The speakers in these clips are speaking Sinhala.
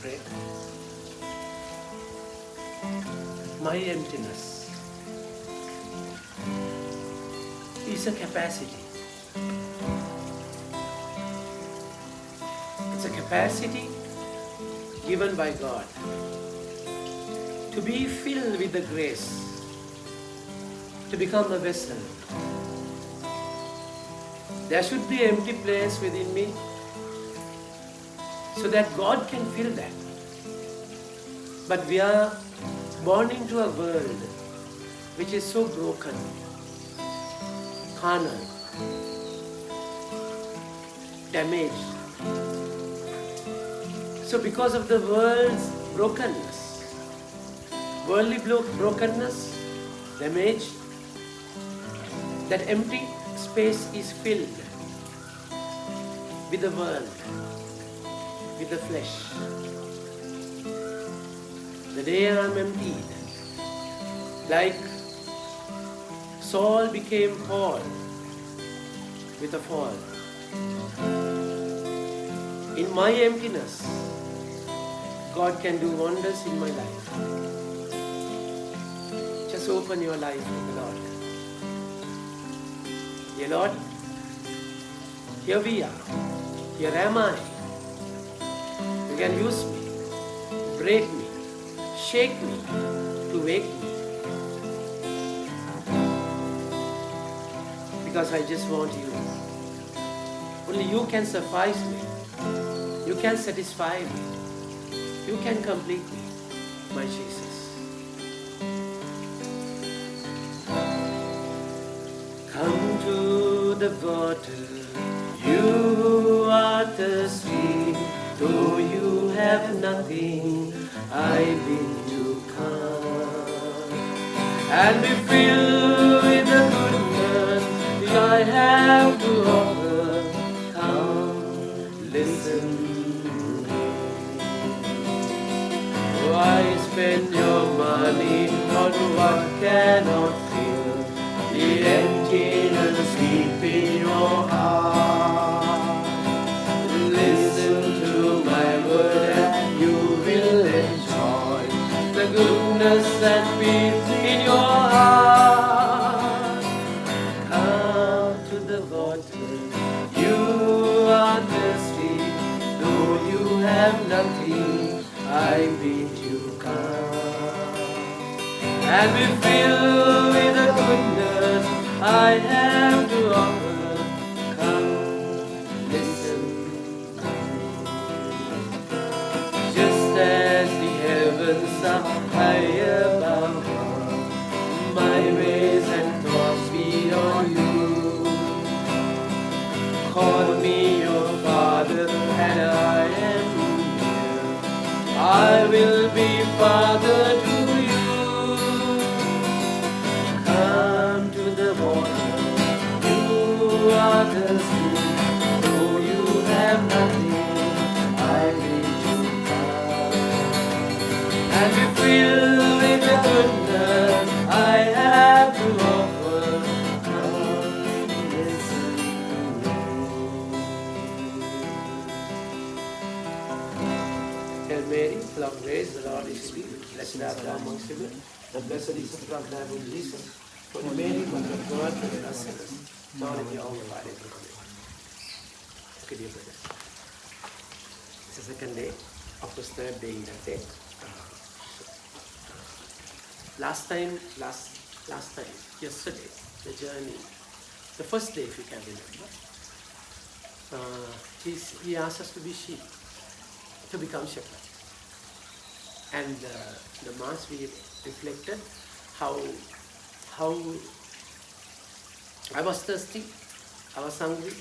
pray. My emptiness is a capacity. It's a capacity given by God to be filled with the grace, to become a vessel. There should be an empty place within me so that God can fill that. But we are born into a world which is so broken, carnal, damaged. So because of the world's brokenness, worldly brokenness, damage, that empty space is filled with the world, with the flesh. The day I am emptied, like Saul became Paul with a fall. In my emptiness, God can do wonders in my life. Just open your life to the Lord. Dear Lord, here we are. Here am I. You can use me, break me, shake me, to wake me. Because I just want you. Only you can suffice me. You can satisfy me. You can complete me, my Jesus. Come to the water, you are thirsty, though you have nothing, I bid you come. And be filled with the goodness I have to offer. Come, listen. Why spend your money on what cannot fill the emptiness deep in your heart? Listen to my word and you will enjoy the goodness that beats in your heart. Come to the water, you are thirsty, though you have nothing, I bid you come. And be filled with the goodness I have to offer. Come, listen. Just as the heavens are high above, my ways and thoughts be on you. Call me your Father, and I am here. I will be Father to you. Come to the water, you are thirsty, though you have nothing, I bid you come. And be filled with the goodness I have to offer. Come, listen. Hail Mary, full of grace, the Lord is with you. Blessed art thou amongst women, and blessed is the fruit of thy womb, Jesus. Holy Mary, Mother of God, pray for us sinners, now and in the hour of our death. Okay, dear brothers. It's the second day of the third day in that day. Last time, yesterday, the journey, the first day, if you can remember, he asked us to be sheep, to become shepherd. And the Mass we reflected how I was thirsty, I was hungry,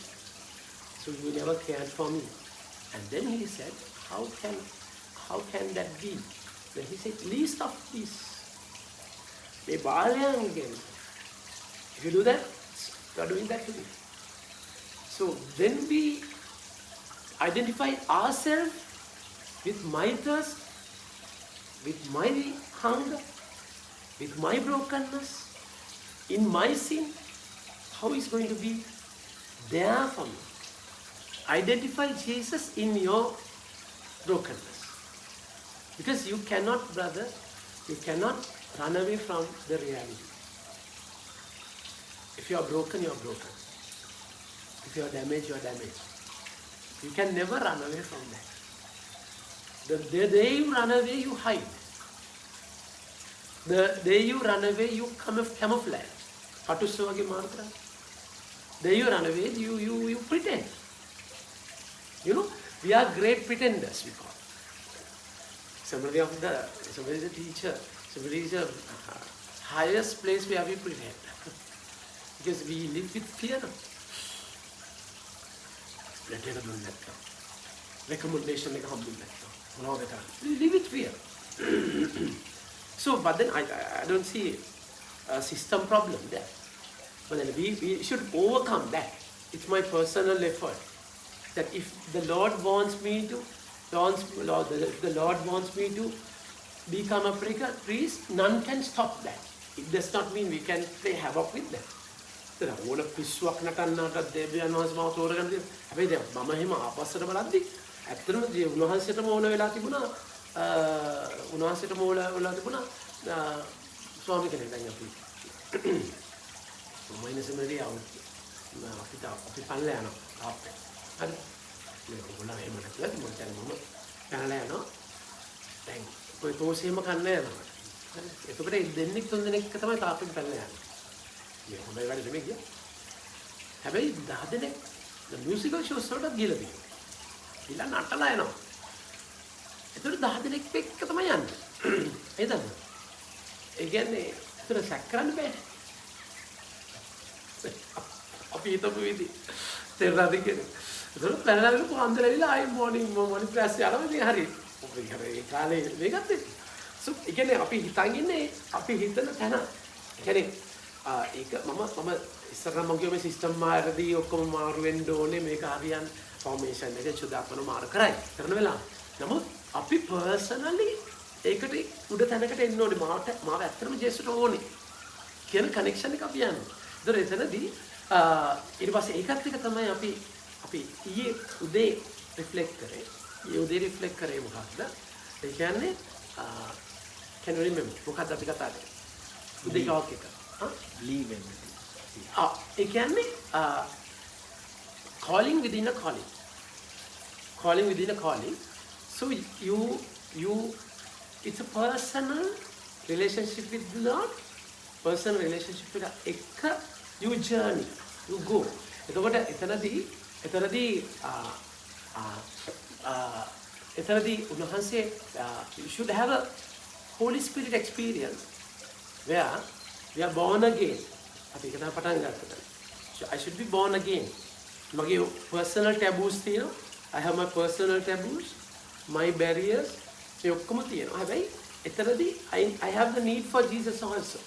so you never cared for me. And then he said, how can that be? Then he said, least of these. If you do that, you are doing that to me. So when we identify ourselves with my thirst, with my hunger, with my brokenness, in my sin, how is going to be there for me? Identify Jesus in your brokenness. Because you cannot, brother, you cannot run away from the reality. If you are broken, you are broken. If you are damaged, you are damaged. You can never run away from that. The day you run away, you hide. The day you run away, you camouflage. The day you run away, you pretend. You know, we are great pretenders, we call. Somebody is a teacher, somebody is a highest place where we pretend. Because we live with fear. Recommendation like we live with fear. So, but then I don't see a system problem there. But then we should overcome that. It's my personal effort. That if the Lord wants me to, the Lord wants me to become a priest, none can stop that. It does not mean we can play havoc with that. ඕන පිස්සුවක් නටන්නට දෙවියන් වහන්සේ මාව තෝරගන්න දෙනවා. හැබැයි දැන් මම එහෙම ආපස්සට බලද්දි ඇත්තටම උන්වහන්සේටම ඕන වෙලා තිබුණා ස්වාමී කෙනෙක් දැන් අපි මයිනසෙමදී අපි පල්ල යනවා තාප්පේ. හරි. මේ ඔයගොල්ලෝ එහෙම නැත්නම් මොකද මම පැනලා යනවා. දැන් කොයි තෝසෙම කන්නේ නැහැ. හරි. එතකොට දෙන්නෙක් තුන් දෙනෙක් තමයි තාප්පෙන් පැනලා යන්නේ. Yeah, හොඳයි වැඩ නෙමෙයි ගියා. හැබැයි 10 දෙනෙක් මියුසිකල් ෂෝස් වලට ගිහලා තියෙනවා. ගිහලා නටලා එනවා. ඒතර 10 දෙනෙක් එක්ක තමයි යන්නේ. ඒ දන්නවද? ඒ කියන්නේ ඒතර සැක් කරන්න බෑ. අපි හිතපු විදි තේරුණාද කියන්නේ. ඒතර පැනලාගෙන පොන්දර ඇවිල්ලා ආයි මොර්නිං ක්ලාස් යනවා. ඉතින් හරි. ඒ කාලේ මේකත් එක්ක. සෝ ඒ කියන්නේ අපි හිතන් ඉන්නේ අපි හිතන තැන. කියන්නේ ඒක මම ඉස්සරහ මගේ මේ සිස්ටම් මාර්ගදී ඔක්කොම මාරු වෙන්න ඕනේ මේක හරියන් ෆෝමේෂන් එක චුදාපන මාරු කරයි කරන වෙලාව. නමුත් අපි පර්සනලි ඒකට උඩ තැනකට එන්න ඕනේ මාව ඇත්තටම ජේසුට ඕනේ කියන කනෙක්ෂන් එක අපි යනවා. ඒතර එතනදී ඊට පස්සේ ඒකත් එක තමයි අපි ඊයේ උදේ රිෆ්ලෙක්ට් කරේ. ඊයේ උදේ රිෆ්ලෙක්ට් කරේ මොකක්ද? ඒ කියන්නේ can you remember මොකක්ද අපි කතා කරේ? උදේ ටෝක් එක. Leave everything. It can be calling within a calling. Calling within a calling. So it's a personal relationship with the Lord. Personal relationship with God. You journey. You go. එතනදී උන්වහන්සේ you should have a Holy Spirit experience where we are born again. I should be born again. My personal taboos, I have my personal taboos, my barriers. I have the need for Jesus also.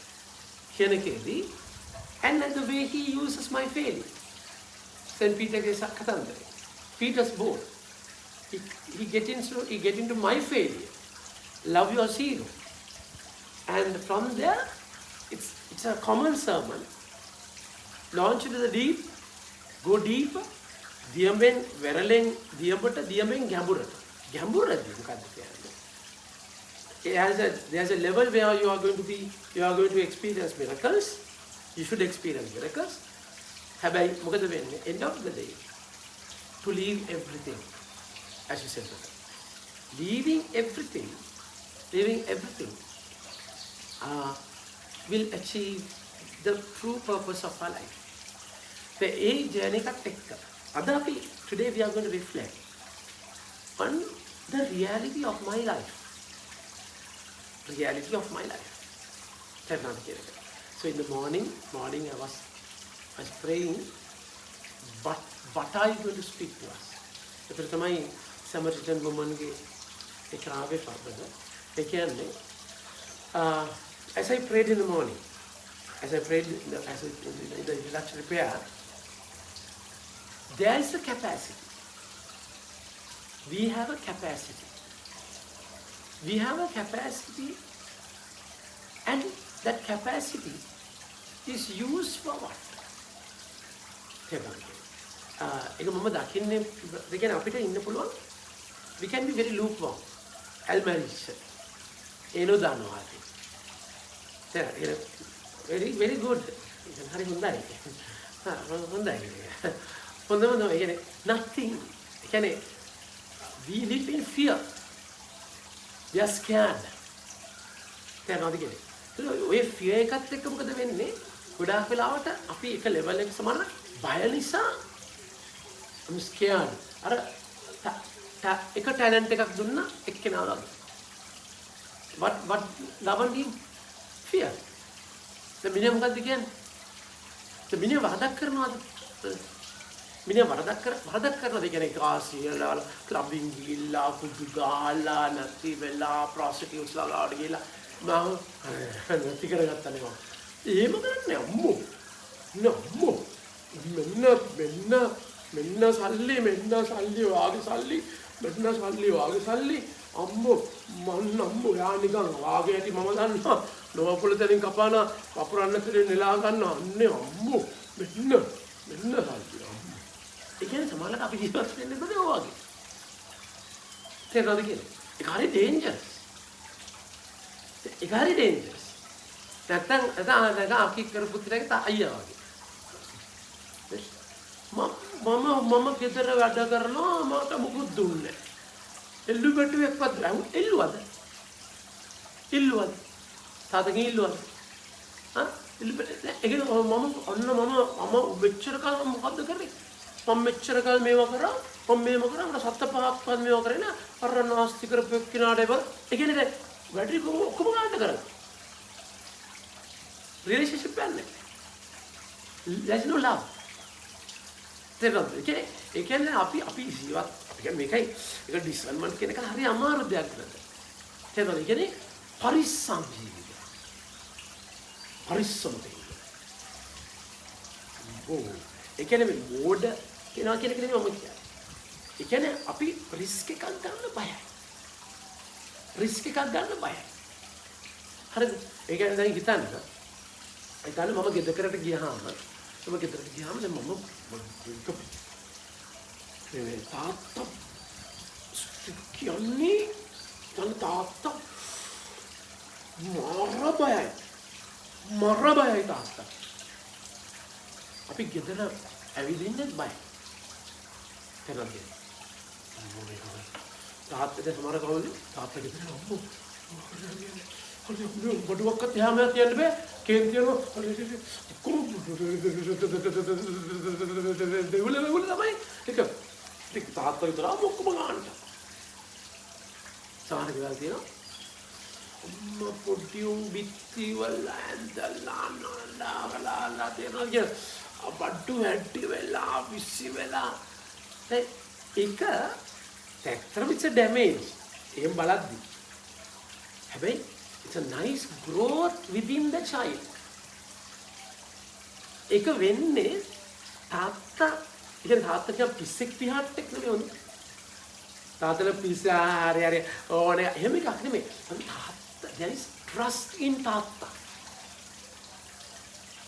And the way he uses my failure. St. Peter Peter's boat. He get into my failure. Love your zero. And from there, it's a common sermon. Launch into the deep, go deeper. Diyamen veralen diyabata diyamen gamburata. Gamburata there's a level where you are going to experience miracles. You should experience miracles. Habai මොකද වෙන්නේ? End of the day, to leave everything, as you said, leaving everything. Will achieve the true purpose of our life. The journey today we are going to reflect on the reality of my life. Reality of my life. So in the morning I was praying, what are you going to speak to us? The Samaritan woman as I prayed in the morning, as I prayed in the introductory prayer, there is a capacity. We have a capacity. And that capacity is used for what? We can be very lukewarm. Almeric. Eno dano very very good. Hari hondai. Hondai. Hondai nothing. We live in fear. We are scared. තේරෙනවද කියන්නේ? ඒක ඔය fear එකත් එක්ක මොකද වෙන්නේ? ගොඩාක් වෙලාවට අපි එක level එක සමාන බය නිසා I'm scared. අර එක talent එකක් දුන්නා එක්කෙනා වගේ. What governed him? Fear. දැන් මිනිහා මොකද්ද කියන්නේ? දැන් මිනිහා වරදක් කරනවාද? මිනිහා වරදක් කරනවාද කියන්නේ කාසියලා ක්ලබින් ගිහිල්ලා කුඩු ගහලා නැති වෙලා prostitutes ලා ගාඩ ගිහිල්ලා මම නැති කරගත්තා නේ මම. එහෙම කරන්නේ අම්මෝ. නම්මෝ. මෙන්න සල්ලි වාගේ සල්ලි අම්මෝ මන් අම්මෝ යා නිකන් වාගේ ඇති මම දන්නවා. ලෝපොළ දෙනින් කපාන වපුරන්න තුලින් නෙලා ගන්නවා. අන්නේ අම්මෝ මෙන්න සල්ලි අම්මෝ. ඒ කියන්නේ සමහරවිට අපි ජීවත් වෙන්නේ බෑ වාගේ. තේරෙනවද කියන්නේ? ඒක හරි dangerous. ඒක හරි dangerous. නැත්තම් අපි කරපු ටික අයියා වගේ. මම ගෙදර වැඩ කරනවා මට මොකුත් දුන්නේ නැහැ. එල්ලු බටුවෙක්වත් එල්ලුවද? තාත්තගෙන් එල්ලුවද? එල්ලු ඒක මම මෙච්චර කාල මොකද්ද කරේ? මම මෙච්චර කාල මේවා කරා මට සත්ත පහක්වත් මේවා කරේ නෑ. අර නාස්ති කරපු එක්කිනාට ඒව ඒ කියන්නේ වැඩි ඔක්කොම ගන්න කරා. relationship යන්නේ. There's no love. ඒ කියන්නේ අපි ජීවත් මේකයි ඒක discernment කියන එක හරි අමාරු දෙයක් නේද? තේරුණාද? ඒ කියන්නේ පරිස්සම් ජීවිතය. පරිස්සම් දෙයක්. ඒ කියන්නේ මෝඩ කියනවා කියන එක නෙමෙයි මම කියන්නේ. ඒ කියන්නේ අපි රිස්ක් එකක් ගන්න බයයි. හරිද? ඒ කියන්නේ දැන් හිතන්න. ඒ කාලේ මම ගෙදරට ගියාම දැන් මම තාත්තා කියන්නේ තාත්තා මර බයයි තාත්තා. අපි ගෙදර ඇවිදින්නෙත් බයයි. තේරුණාද? තාත්තට සමහර කවුද? තාත්තා ගෙදර අම්මෝ බඩුවක්වත් එහා මෙහා තියන්න බෑ. කේන්ති යනවා. දෙවුල තමයි. ඒක තාත්තා විතර ඔක්කොම ගන්න. සාහන කියලා තියෙනවා. අම්මා පොඩි උන් බිත්ති වල ඇඳලා නාලා තේරෙනවද? බඩු හැටි වෙලා විසි වෙලා. ඒක ඇත්තටම it's a damage. එහෙම බලද්දි. හැබැයි it's a nice growth within the child. ඒක වෙන්නේ තාත්තා කියන පිස්සෙක් පිහාට් එක්ක නෙමෙයි. තාත්තලා පිස්සා හරි ඕනේ එහෙම එකක් නෙමෙයි. තාත්තා there is trust in තාත්තා.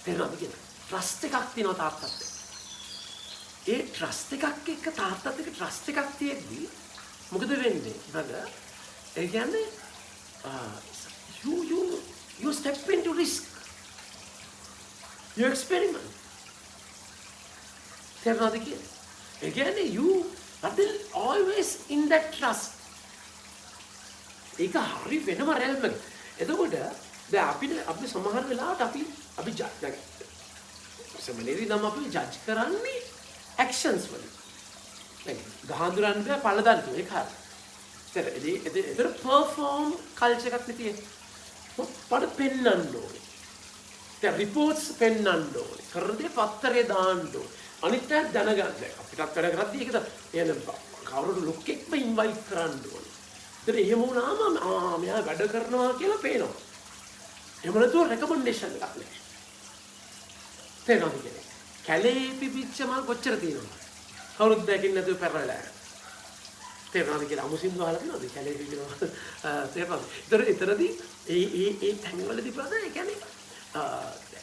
තේරුණාද කියන්නේ? trust එකක් තියෙනවා තාත්තත් එක්ක. ඒ trust එකක් එක්ක තාත්තත් එක්ක trust එකක් තියෙද්දි මොකද වෙන්නේ? ඒ කියන්නේ you step into risk. You experiment. තේරුණාද කියන්නේ? ඒ කියන්නේ you are always in that trust. ඒක හරි වෙනම realm එක. එතකොට දැන් අපි සමහර වෙලාවට අපි දැන් සමනේදී නම් අපි ජජ් කරන්නේ actions වලින්. දැන් ගහඳුරන්න බෑ පළදන්න ඒක හරි. ඒතර perform culture එකක් නෙතියේ. පොඩ පෙන්නන්න ඕනේ. දැන් reports පෙන්නන්න ඕනේ. කරදේ පත්තරේ දාන්න ඕනේ. අනිත් අය දැනගන්න. අපිටත් වැඩ කරද්දී ඒකද එන කවුරුද ලොක්ෙක්ම ඉන්වයිට් කරන්න ඕනේ. ඒතර එහෙම වුණාම මෙයා වැඩ කරනවා කියලා පේනවා. එහෙම නැතුව රෙකමෙන්ඩේෂන් එකක් නෑ. තේරෙනවද කියන්නේ? කැලේ පිපිච්ච මල් කොච්චර තියෙනවද? කවුරුත් දැකින් නැතුව පෙරලලා යනවා. තේරෙනවද කියලා අමුසින්දු අහලා තියෙනවද? කැලේ පිපිනවා. තේරෙනවද? ඒතරදී ඒ තැන්වලදී බලන්න ඒ කියන්නේ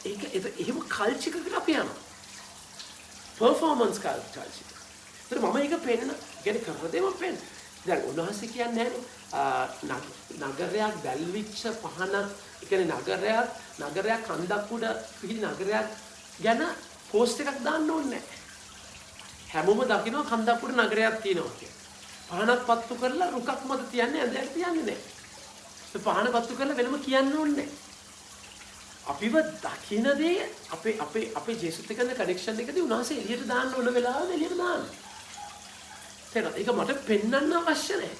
ඒක එහෙම කල්චර් එකකට අපි යනවා. performance culture. ඒතර මම ඒක පෙන්න කියන්නේ කරදේ මම පෙන්න. දැන් උන්වහන්සේ කියන්නේ නගරයක් දැල්විච්ච පහනක්, ඒ කියන්නේ නගරයක් කන්දක් උඩ පිහිටි නගරයක් ගැන පෝස්ට් එකක් දාන්න ඕනේ නැහැ. හැමෝම දකිනවා කන්දක් උඩ නගරයක් තියෙනවා කියලා. පහනක් පත්තු කරලා රුකක් මත තියන්නේ ඇඳයට තියන්නේ නැහැ. ඒ පහන පත්තු කරලා වෙනම කියන්න ඕනේ නැහැ. අපිව දකින දේ අපේ ජේසුත් එක්ක කනෙක්ෂන් එකදී උන්වහන්සේ එළියට දාන්න ඕන වෙලාවද එළියට දාන්න. ඒක මට පෙන්වන්න අවශ්‍ය නැහැ.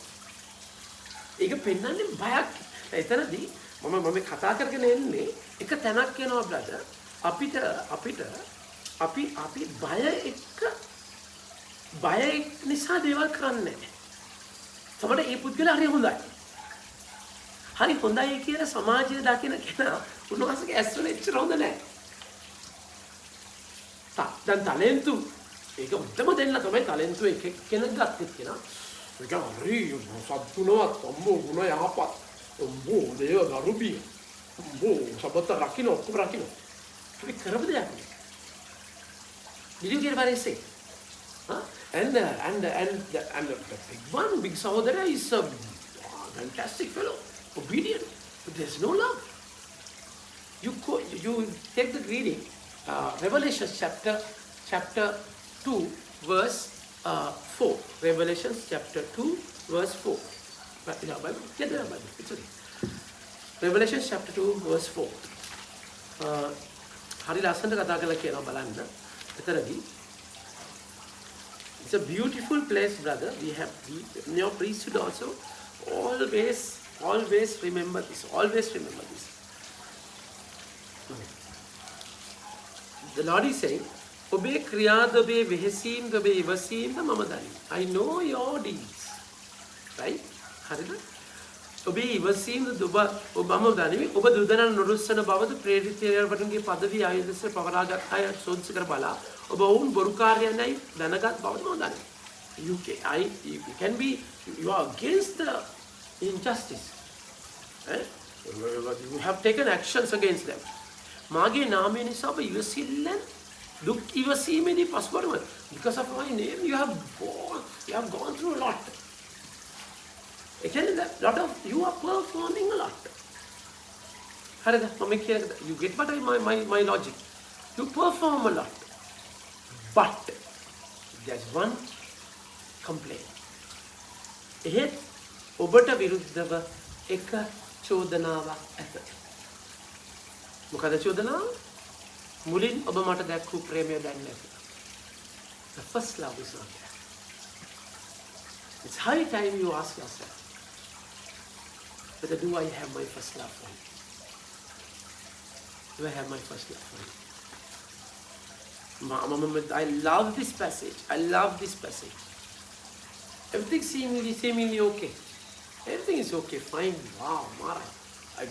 ඒක පෙන්වන්නේ බයක්. එතනදී මම කතා කරගෙන එන්නේ එක තැනක් කියනවා බ්‍රදර්. අපි බය නිසා දේවල් කරන්නේ නැහැ. තමයි මේ පුද්ගලයා හරි හොඳයි. හරි හොඳයි කියලා සමාජයේ දකින කෙනා උන්වහන්සේගේ ඇස් වල එච්චර හොඳ නැහැ. දැන් ටැලන්ට් ඒක උත්තම දෙන්න තමයි ටැලන්ට් එක කෙනෙක් ගත්තේ කියලා. ඒක හරි සත්තුනවත් අම්බෝ ගුණ යහපත්. අම්බෝ දේව ගරුබිය. අම්බෝ සබත රකින්න ඔක්කොම රකින්න. ඒක කරපු දෙයක් නේ. Did you get what I say? Huh? And the big Sahodara is a fantastic fellow, obedient, but there's no love. You take the reading, Revelation chapter 2, verse 4. Revelation chapter 2, verse 4. Get the Bible. It's okay. Revelation chapter 2, verse 4. හරි ලස්සනට කතා කරලා කියනවා බලන්න. එතරම්දී it's a beautiful place, brother. We in your priesthood also always remember this. Always remember this. The Lord is saying, "Obe kriyad obe vehesim obe ivasim mama dani." I know your deeds, right? හරිද? ඔබේ ඉවසීම ඔබම දනිමි. ඔබ දුදනන් නොරුස්සන බවද ප්‍රේරිතයන්ගේ පදවි ආයුධස පවරාගත් අය සෝදිසි කර බලා ඔබ වුන් බොරුකාරයන්යි දැනගත් බවද මම දනිමි. You can be, you are against the injustice. You have taken actions against them. මාගේ නාමය නිසා ඔබ ඉවසිල්ලෙන් දුක් ඉවසීමේදී පසුබරම because of my name you have gone through a lot. Actually, you are performing a lot. You get what my logic. You perform a lot. But there's one complaint. එහෙත් ඔබට විරුද්ධව එක චෝදනාවක් ඇත. මොකද චෝදනාව? මුලින් ඔබ මට දැක්වූ ප්‍රේමය දැන් නැත. The first love is not there. It's high time you ask yourself, whether do I have my first love for you? Do I have my first love for you? I love this passage. Everything seemingly okay. Everything is okay, fine. Wow, Mara. I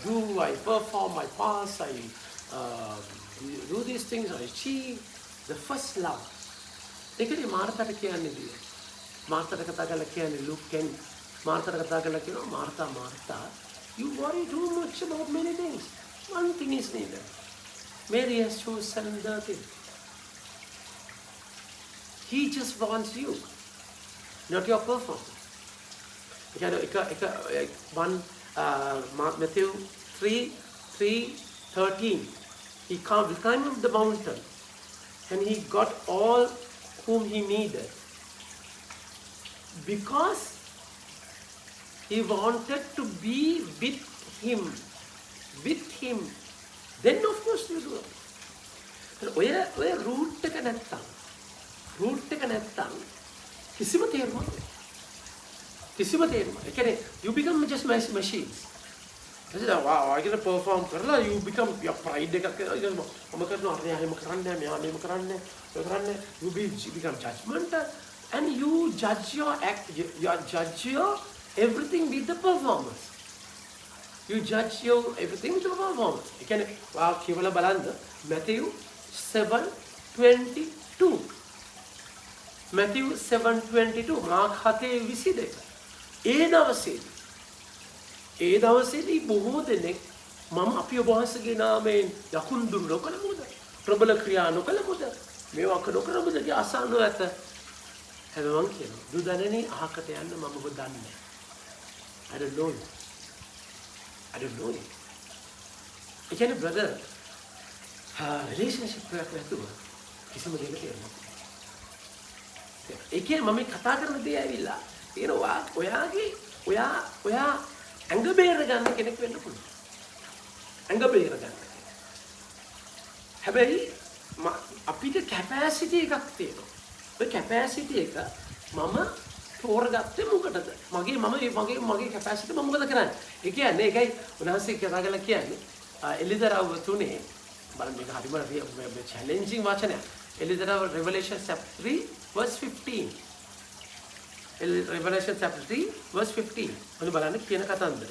perform, I pass, I do these things, I achieve. The first love. ඒකනේ මාර්තාට කියන්නේ දී. මාර්තාට කතා කරලා කියන්නේ Luke 10. මාර්තාට කතා කරලා කියනවා Martha, you worry too much about many things. One thing is needed. Mary has chosen the thing. He just wants you, not your performance. Matthew 3:13. He climbed up the mountain and he got all whom he needed because he wanted to be with him. Then of course you do it. ඔය root එක නැත්තම් කිසිම තේරුමක් නැහැ. ඒ කියන්නේ you become just machines. wow, I get to perform කරලා you become your pride එකක් මම කරනවා අර එහෙම කරන්නේ මෙයා මෙහෙම කරන්නේ you become judgmental and you judge your everything with the performance. You judge your everything with the performance. ඒ කියන්නේ වා කියවලා බලන්න Matthew 7:22. Matthew 7:22 Mark 7:22. ඒ දවසේදී බොහෝ දෙනෙක් මම අපි ඔබ වහන්සේගේ නාමයෙන් යකුන් දුරු නොකළමුද? ප්‍රබල ක්‍රියා නොකළමුද? මේවා නොකළමුද? අසන්නෝ ඇත. හැබැයි මං කියනවා දුදැනනේ අහකට යන්න මම ඔබ දන්නේ නැහැ. I don't know you. I don't know you. ඒ කියන්නේ brother relationship එකක් නැතුව කිසිම දෙයකට යන්න බෑ. ඒ කියන්නේ මම කතා කරන දේ ඇවිල්ලා කියනවා ඔයා ඇඟ බේර ගන්න කෙනෙක් වෙන්න පුළුවන්. ඇඟ බේර ගන්න. හැබැයි අපිට කැපැසිටි එකක් තියෙනවා. ඔය කැපැසිටි එක මම තෝරගත්තේ මොකටද? මගේ කැපැසිටි මම මොකද කරන්නේ? ඒ කියන්නේ ඒකයි උන්වහන්සේ කතා කරලා කියන්නේ එලිදරව් තුනේ බලන්න මේක හරිම challenging වචනයක්. එලිදරව් Revelation chapter 3 verse 15. Revelation chapter 3 verse 15. ඔන්න බලන්න කියන කතන්දර.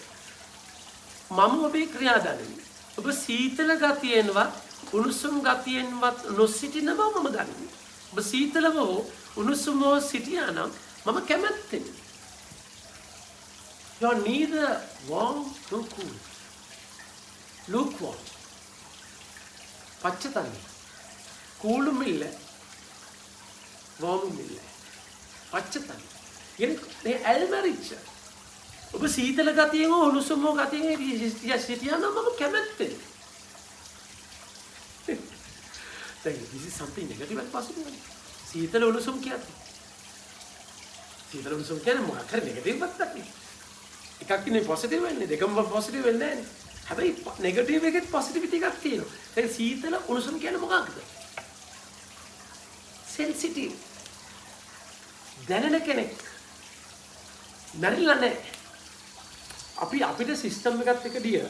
මම ඔබේ ක්‍රියාදානෙමි. ඔබ සීතල ගතියෙන්වත් උණුසුම් ගතියෙන්වත් නොසිටින බව මම දනිමි. ඔබ සීතලව උණුසුමව සිටියා නම් මම කැමැත්තෙමි. You are neither warm nor cool. Lukewarm. පච්චතන්නේ. කූළුම ඉල්ල. warm ඉල්ල. පච්චතන්නේ. මේ ඇල්මරිච්ච. ඔබ සීතල ගතියෙන් උණුසුම ගතියෙන් සිටියා නම් මම කැමැත්තෙමි. This is something negative and positive. සීතල උණුසුම් කියන්නේ. සීතල උණුසුම් කියන්නේ මොකක් හරි නෙගටිව් එකක් නේ. එකක් ඉන්නේ පොසිටිව් වෙන්නේ දෙකම පොසිටිව් වෙන්නේ නැහැ. හැබැයි නෙගටිව් එකෙත් පොසිටිවිටි එකක් තියෙනවා. ඒ සීතල උණුසුම් කියන්නේ මොකක්ද? සෙන්සිටිව්. දැනෙන කෙනෙක්. නැරිලා නැහැ. අපිට සිස්ටම් එකත් එක්ක දිය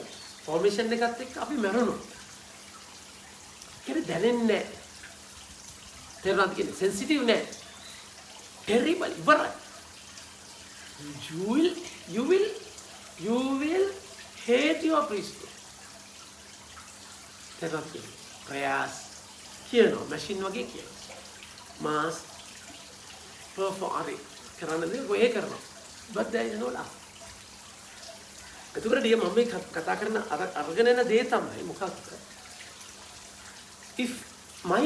ෆෝමේෂන් එකත් එක්ක අපි මැරුණා. ඒක දැනෙන්නේ නැහැ. තේරුණාද කියන්නේ සෙන්සිටිව් නැහැ. terrible ඉවරයි. You will hate your priesthood. තේරුණාද කියන්නේ ප්‍රයාස කියනවා මැෂින් වගේ කියනවා. මාස් perform කරන දේ ඔය කරනවා. but there is no love. එතකොට මම මේ කතා කරන අරගෙන යන දේ තමයි මොකක්ද? If my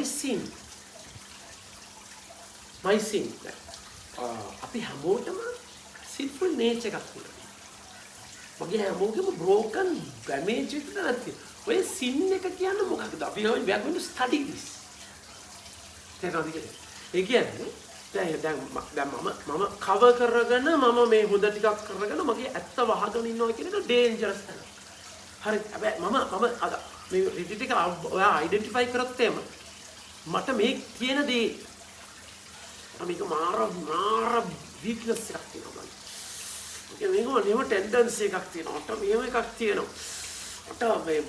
sin අපි හැමෝටම sinful nature එකක් තියෙනවා. මගේ හැමෝගෙම broken damage එකක් නැති. ඔය sin එක කියන්නේ මොකක්ද? අපි we are going to study this. ඒ කියන්නේ දැන් මම cover කරගෙන මම මේ හොඳ ටිකක් කරගෙන මගේ ඇත්ත වහගෙන ඉන්නවා කියන එක dangerous තමයි. හරි. හැබැයි මම අද මේ රිට්‍රීට් එක ඔයා අයිඩෙන්ටිෆයි කරොත් එම මට මේ කියන දේ මේක මාර වීක්නස් එකක් තියෙනවා. මේක ටෙන්ඩන්සි එකක් තියෙනවා. මට මේව එකක් තියෙනවා. මට මේ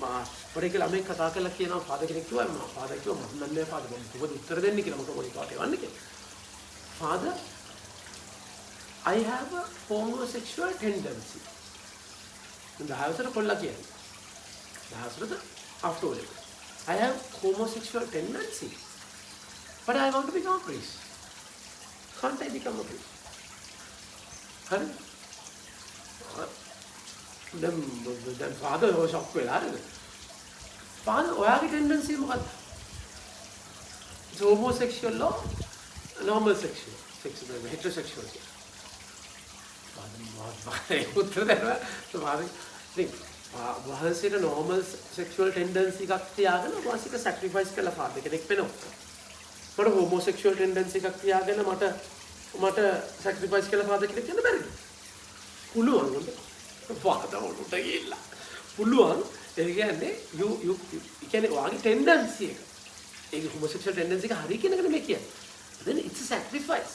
පොඩි ළමෙක් කතා කරලා කියනවා ෆාදර් කෙනෙක් කිව්වා ෆාදර් කිව්වා මම නෑ ෆාදර් මම මොකද උත්තර දෙන්නේ කියලා මම පොඩි කාට එවන්නේ කියලා. Father, I have a homosexual tendency. දහවසට කොල්ලා කියන්නේ. දහවසට after I have homosexual tendency. But I want to become a priest. Can't I become a priest? හරි? දැන් father shock වෙලා නේද? Father ඔයාගේ tendency මොකක්ද? It's homosexual law. Normal sexual, heterosexual. වහන්සේට normal sexual tendency එකක් තියාගෙන වහන්සේට sacrifice කළා father කෙනෙක් වෙනවා. මට homosexual tendency එකක් තියාගෙන මට sacrifice කළා father කෙනෙක් වෙන්න බැරිද? පුළුවන් නේද? father උඩට ගිහිල්ලා. පුළුවන්. ඒ කියන්නේ you කියන්නේ වාගේ tendency එක. ඒක homosexual tendency එක හරි කියන එක නෙමෙයි කියන්නේ. Then it's a sacrifice.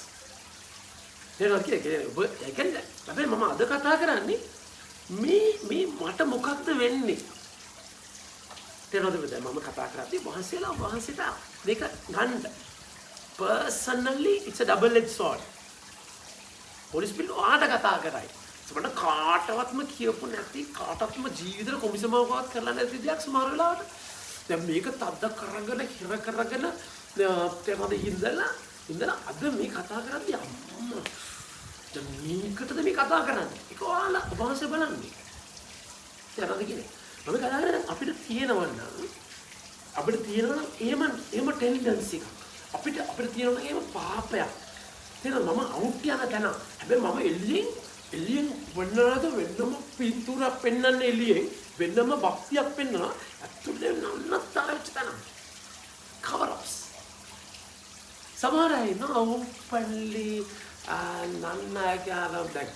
දැන් අපි මම අද කතා කරන්නේ මේ මට මොකක්ද වෙන්නේ? තේරෙනවද? මම කතා කරද්දී වහන්සේට මේක ගන්න. Personally it's a double edged sword. Holy Spirit ආට කතා කරයි. සමහර කාටවත්ම කියපු නැති කාටවත්ම ජීවිතේ කොමිසමාවකවත් කරලා නැති දෙයක් සමහර වෙලාවට දැන් මේක තද්ද කරගෙන හිර කරගෙන තේරෙනවද ඉඳලා අද මේ කතා කරද්දී අම්මා දැන් මේකටද මේ කතා කරන්නේ ඒක ඔයාලා වහන්සේ බලන්නේ තේරෙනවද කියන්නේ මම කතා කරන්නේ අපිට තියෙනවා නම් එහෙම ටෙන්ඩන්සි එකක් අපිට තියෙනවා නම් ඒක පාපයක්. තේරෙනවද? මම අවුට් යන තැන. හැබැයි මම එළියෙන් වෙනනද වෙනම පින්තූරයක් පෙන්වන්නේ එළියෙන් වෙනම භක්තියක් පෙන්වනවා. ඇතුලේ නන්නතරච්ච තැන. cover ups. සමහර අය openly නන්නගාරම් දැන්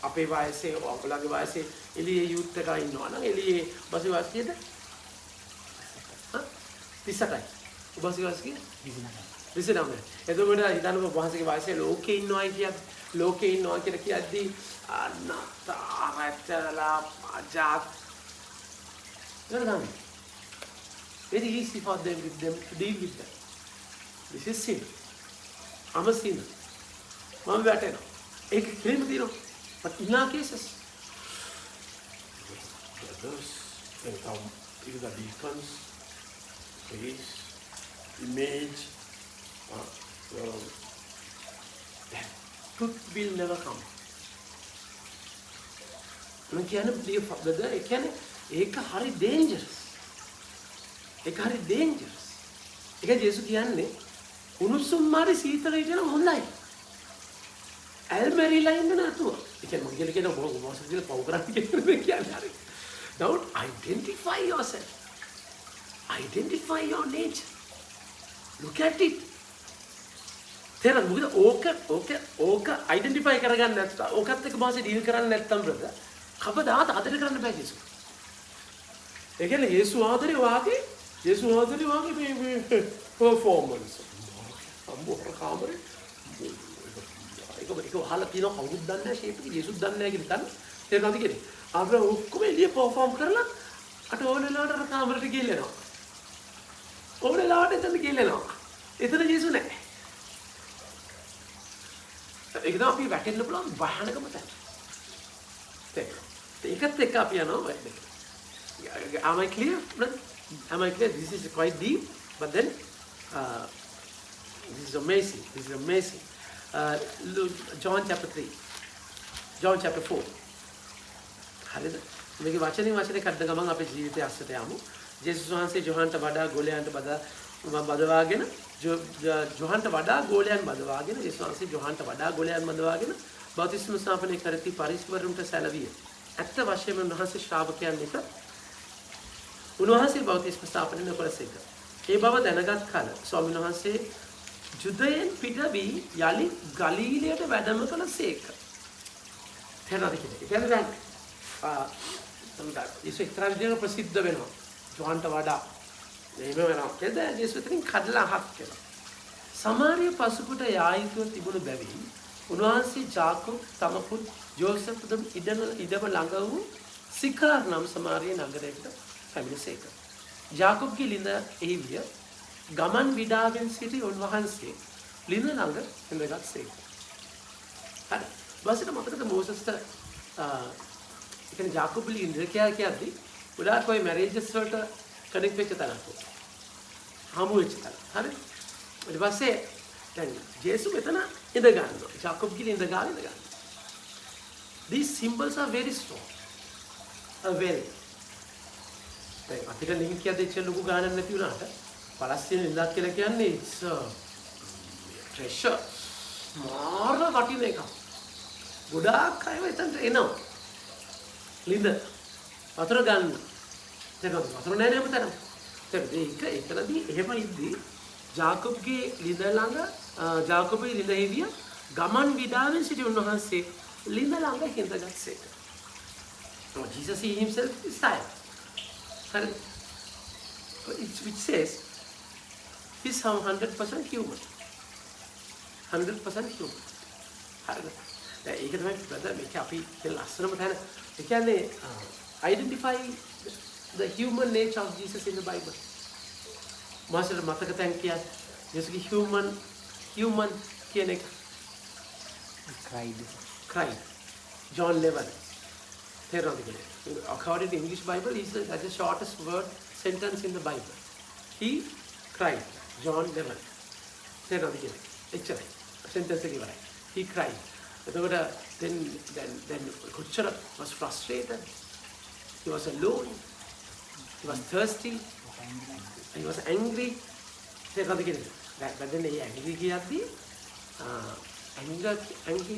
අපේ වයසේ ඔයගොල්ලෝගේ වයසේ එළියේ යූත් එකලා ඉන්නවා නම් එළියේ බස් වාසියද 38යි. ඔබසේ වාසිය 29. එතකොට හිතන්නකො වහන්සේගේ වයසේ ලෝකේ ඉන්නවයි කියත් ලෝකේ ඉන්නවා කියලා කියද්දී අනතරලා අජාත් නේද? Very easy for them to deal with that. This is sin. I'm a sinner. මම වැටෙනවා. ඒක කෙලින්ම තියෙනවා. But in our cases, brothers, they come, either the deacons, face, image, that truth will never come. මම කියන්නේ dear brother, ඒ කියන්නේ ඒක හරි dangerous. ඒක හරි dangerous. ඒක ජේසුස් කියන්නේ උණුසුම් මාරි සීතල හිටියනම් හොඳයි. ඇල්මරිලා ඉන්න නැතුව. ඒ කියන්නේ මම කියන මොකක්ද කියලා පව් කරන්නේ කියන්නේ හරි. Don't identify yourself. Identify your nature. Look at it. තේරෙනවද? මොකද ඕක identify කරගන්න නැත්නම් ඕකත් එක්ක මාසේ ඩීල් කරන්නේ නැත්නම් brother කවදාවත් ආදරය කරන්න බෑ ජේසුස්. ඒ කියන්නේ යේසු ආදරේ වාගේ මේ performance. අම්බෝර කාමරේ ඒක අහලා තියෙනවා කවුරුත් දන්නේ නැහැ ෂේප් එක ජේසුස් දන්නේ නැහැ කියලා හිතන්න. තේරෙනවද කියන්නේ? අපර ඔක්කොම එළිය perform කරලා අට ඕනෙලාට අර කාමරේට ගිහිල්ලා ඕනෙලාට එතන ගිහිල්ලා එතන ජේසුස් නැහැ. ඒක තමයි අපි වැටෙන්න පුළුවන් භයානකම තැන. ඒකත් එක්ක අපි යනවා වැඩ. Am I clear? Am I clear? This is quite deep, but then this is amazing. This is amazing. John chapter 3. John chapter 4. හරිද? මේක වචනේ කඩන ගමන් අපේ ජීවිතය අස්සට යමු. ජේසුස් වහන්සේ යොහන්ට වඩා ගෝලයන්ට බදවාගෙන යොහන්ට වඩා ගෝලයන් බදවාගෙන ජේසුස් වහන්සේ යොහන්ට වඩා ගෝලයන් බදවාගෙන බෞතිස්ම ස්ථාපනය කරති පරිස්වරුන්ට සැලවිය. ඇත්ත වශයෙන්ම උන්වහන්සේ ශ්‍රාවකයන් එක උන්වහන්සේ බෞතිස්ම ස්ථාපනය නොකළසේක. ඒ බව දැනගත් කල ස්වාමීන් වහන්සේ ජුදයෙන් පිට වී යලි ගලීලයට වැඩම කළසේක. තේරෙනවද කියන්නේ? යේසුස් එක්තරා විදිහකට ප්‍රසිද්ධ වෙනවා. යොහන්ට වඩා එහෙම වෙනවා. එද යේසුස් එතනින් කඩලා අහක් කියලා. සමාරිය පසුපුට යා යුතුව තිබුණු බැවින් උන්වහන්සේ ජාකොබ් තම පුත් ජෝසප් ඉඩම ළඟ වූ සිකාර් නම් සමාරිය නගරයකට පැමිණසේක. ජාකොබ්ගේ ළිඳ එහි විය ගමන් විඩාවෙන් සිටි උන්වහන්සේ ළිඳ ළඟ ඉඳගත්සේක. හරි. බසිට මතකද මෝසස්ට ඒ කියන්නේ ජාකොබ් ළිඳ කියද්දී උඩා કોઈ මැරේජස් වලට කනෙක්ට් වෙච්ච තැනක්. හමු වෙච්ච තැන. හරි. ඊට පස්සේ දැන් ජේසුස් මෙතන ඉඳ ගන්නවා. ජාකොබ්ගේ ළිඳ ගාලා ඉඳ ගන්නවා. These symbols are very strong. Very. දැන් අපිට ලින්ක් එකක් දෙච්ච ලොකු ගානක් නැති වුණාට පලස්තීන ළිඳක් කියලා කියන්නේ it's a treasure. මාර වටින එකක්. ගොඩාක් අය එතනට එනවා. ළිඳ වතුර ගන්න. ඒක වතුර නැහැ නේද මතන. ඒක එතනදී එහෙම ඉද්දී ජාකොබ්ගේ ළිඳ ළඟ ජාකොබ්ගේ ළිඳ හේවිය ගමන් විඩාවෙන් සිටි උන්වහන්සේ ළිඳ ළඟ හිඳගත්සේක. So Jesus he himself is tired. Which says he's 100% human. 100% human. හරිද? ඒක තමයි brother මේක අපි ලස්සනම තැන. ඒ කියන්නේ identify the human nature of Jesus in the Bible. මාසෙට මතක තැන් කියන්නේ ජේසුස්ගේ human කියන එක. Cried. John 11. According to English Bible, that's the shortest word sentence in the Bible. He cried. John 11. Actually, sentence again. He cried. Then Kuchara was frustrated. He was alone. He was thirsty. He was angry. but then angry කියද්දී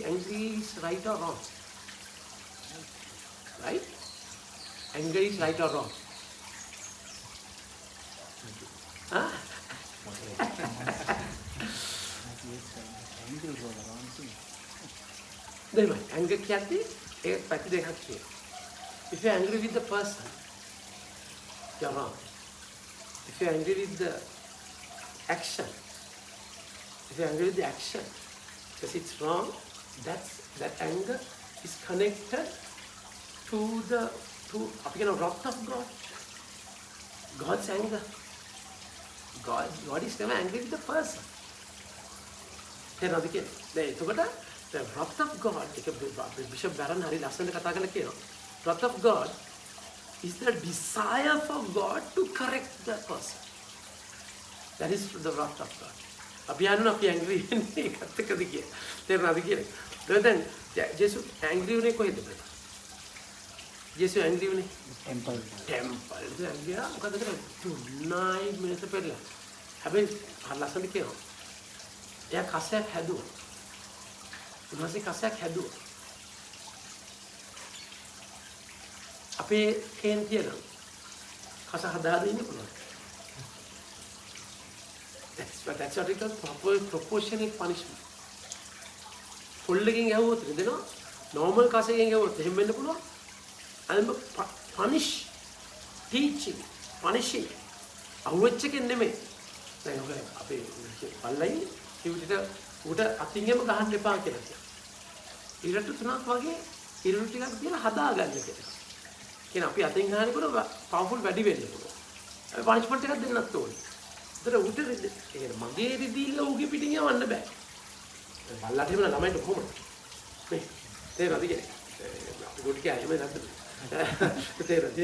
angry is right or wrong? Right? Anger is right or wrong? Huh? Anger කියද්දී ඒ පැති දෙකක් තියෙනවා. If you're angry with the person, you're wrong. If you're angry with the action, if you're angry with the action, because it's wrong, that anger is connected to wrath of God. God's anger. God is never angry with the person. තේරෙනවද කියන්නේ? දැන් එතකොට the wrath of God, Bishop Barron හරි ලස්සනට කතා කරලා කියනවා. Wrath of God is the desire for God to correct the person. That is the wrath of God. අපි යනවා angry වෙන්නේ ඒකත් එක්කද කියලා. තේරෙනවද කියන්නේ? දැන් ජේසු angry වුණේ කොහෙද? ජේසු angry වුණේ temple. ගියා මොකද කරන්නේ? තුනයි මිනිස්සු පෙරලා. හැබැයි ලස්සනට කියනවා. එයා කසයක් හැදුවා. උන්වහන්සේ කසයක් හැදුවා. අපේ කේන් කියනවා. කස හදාගෙන ඉන්න පුළුවන්. That's what we call proportionate punishment. Full එකකින් ගැහුවොත් දෙනවා. normal කසයකින් ගැහුවොත් එහෙම වෙන්න පුළුවන්. and punishing අවුච්ච එකෙන් නෙමෙයි. දැන් ඔක අපේ පල්ලයි කිව්විට උඩ අතින්ගෙම ගහන්න එපා කියලා කියනවා. ඉරටු තුනක් වගේ ඉරටු ටිකක් තියලා හදාගන්න කියලා. කියන අපි අතින් ගහනකොට පවර්ෆුල් වැඩි වෙන්න පුළුවන්. අපි පනිෂ්මන්ට් එකක් දෙන්නත් ඕනේ. ඒතර උඩ ඒ මගේ රිදීල්ල උගේ පිටින් යවන්න බෑ. බල්ලාට එහෙම ළමයින්ට කොහොමද? මේ තේරෙනවද කියන්නේ? අපි ගොඩ කියන්නේ නැද්ද? තේරෙනවද?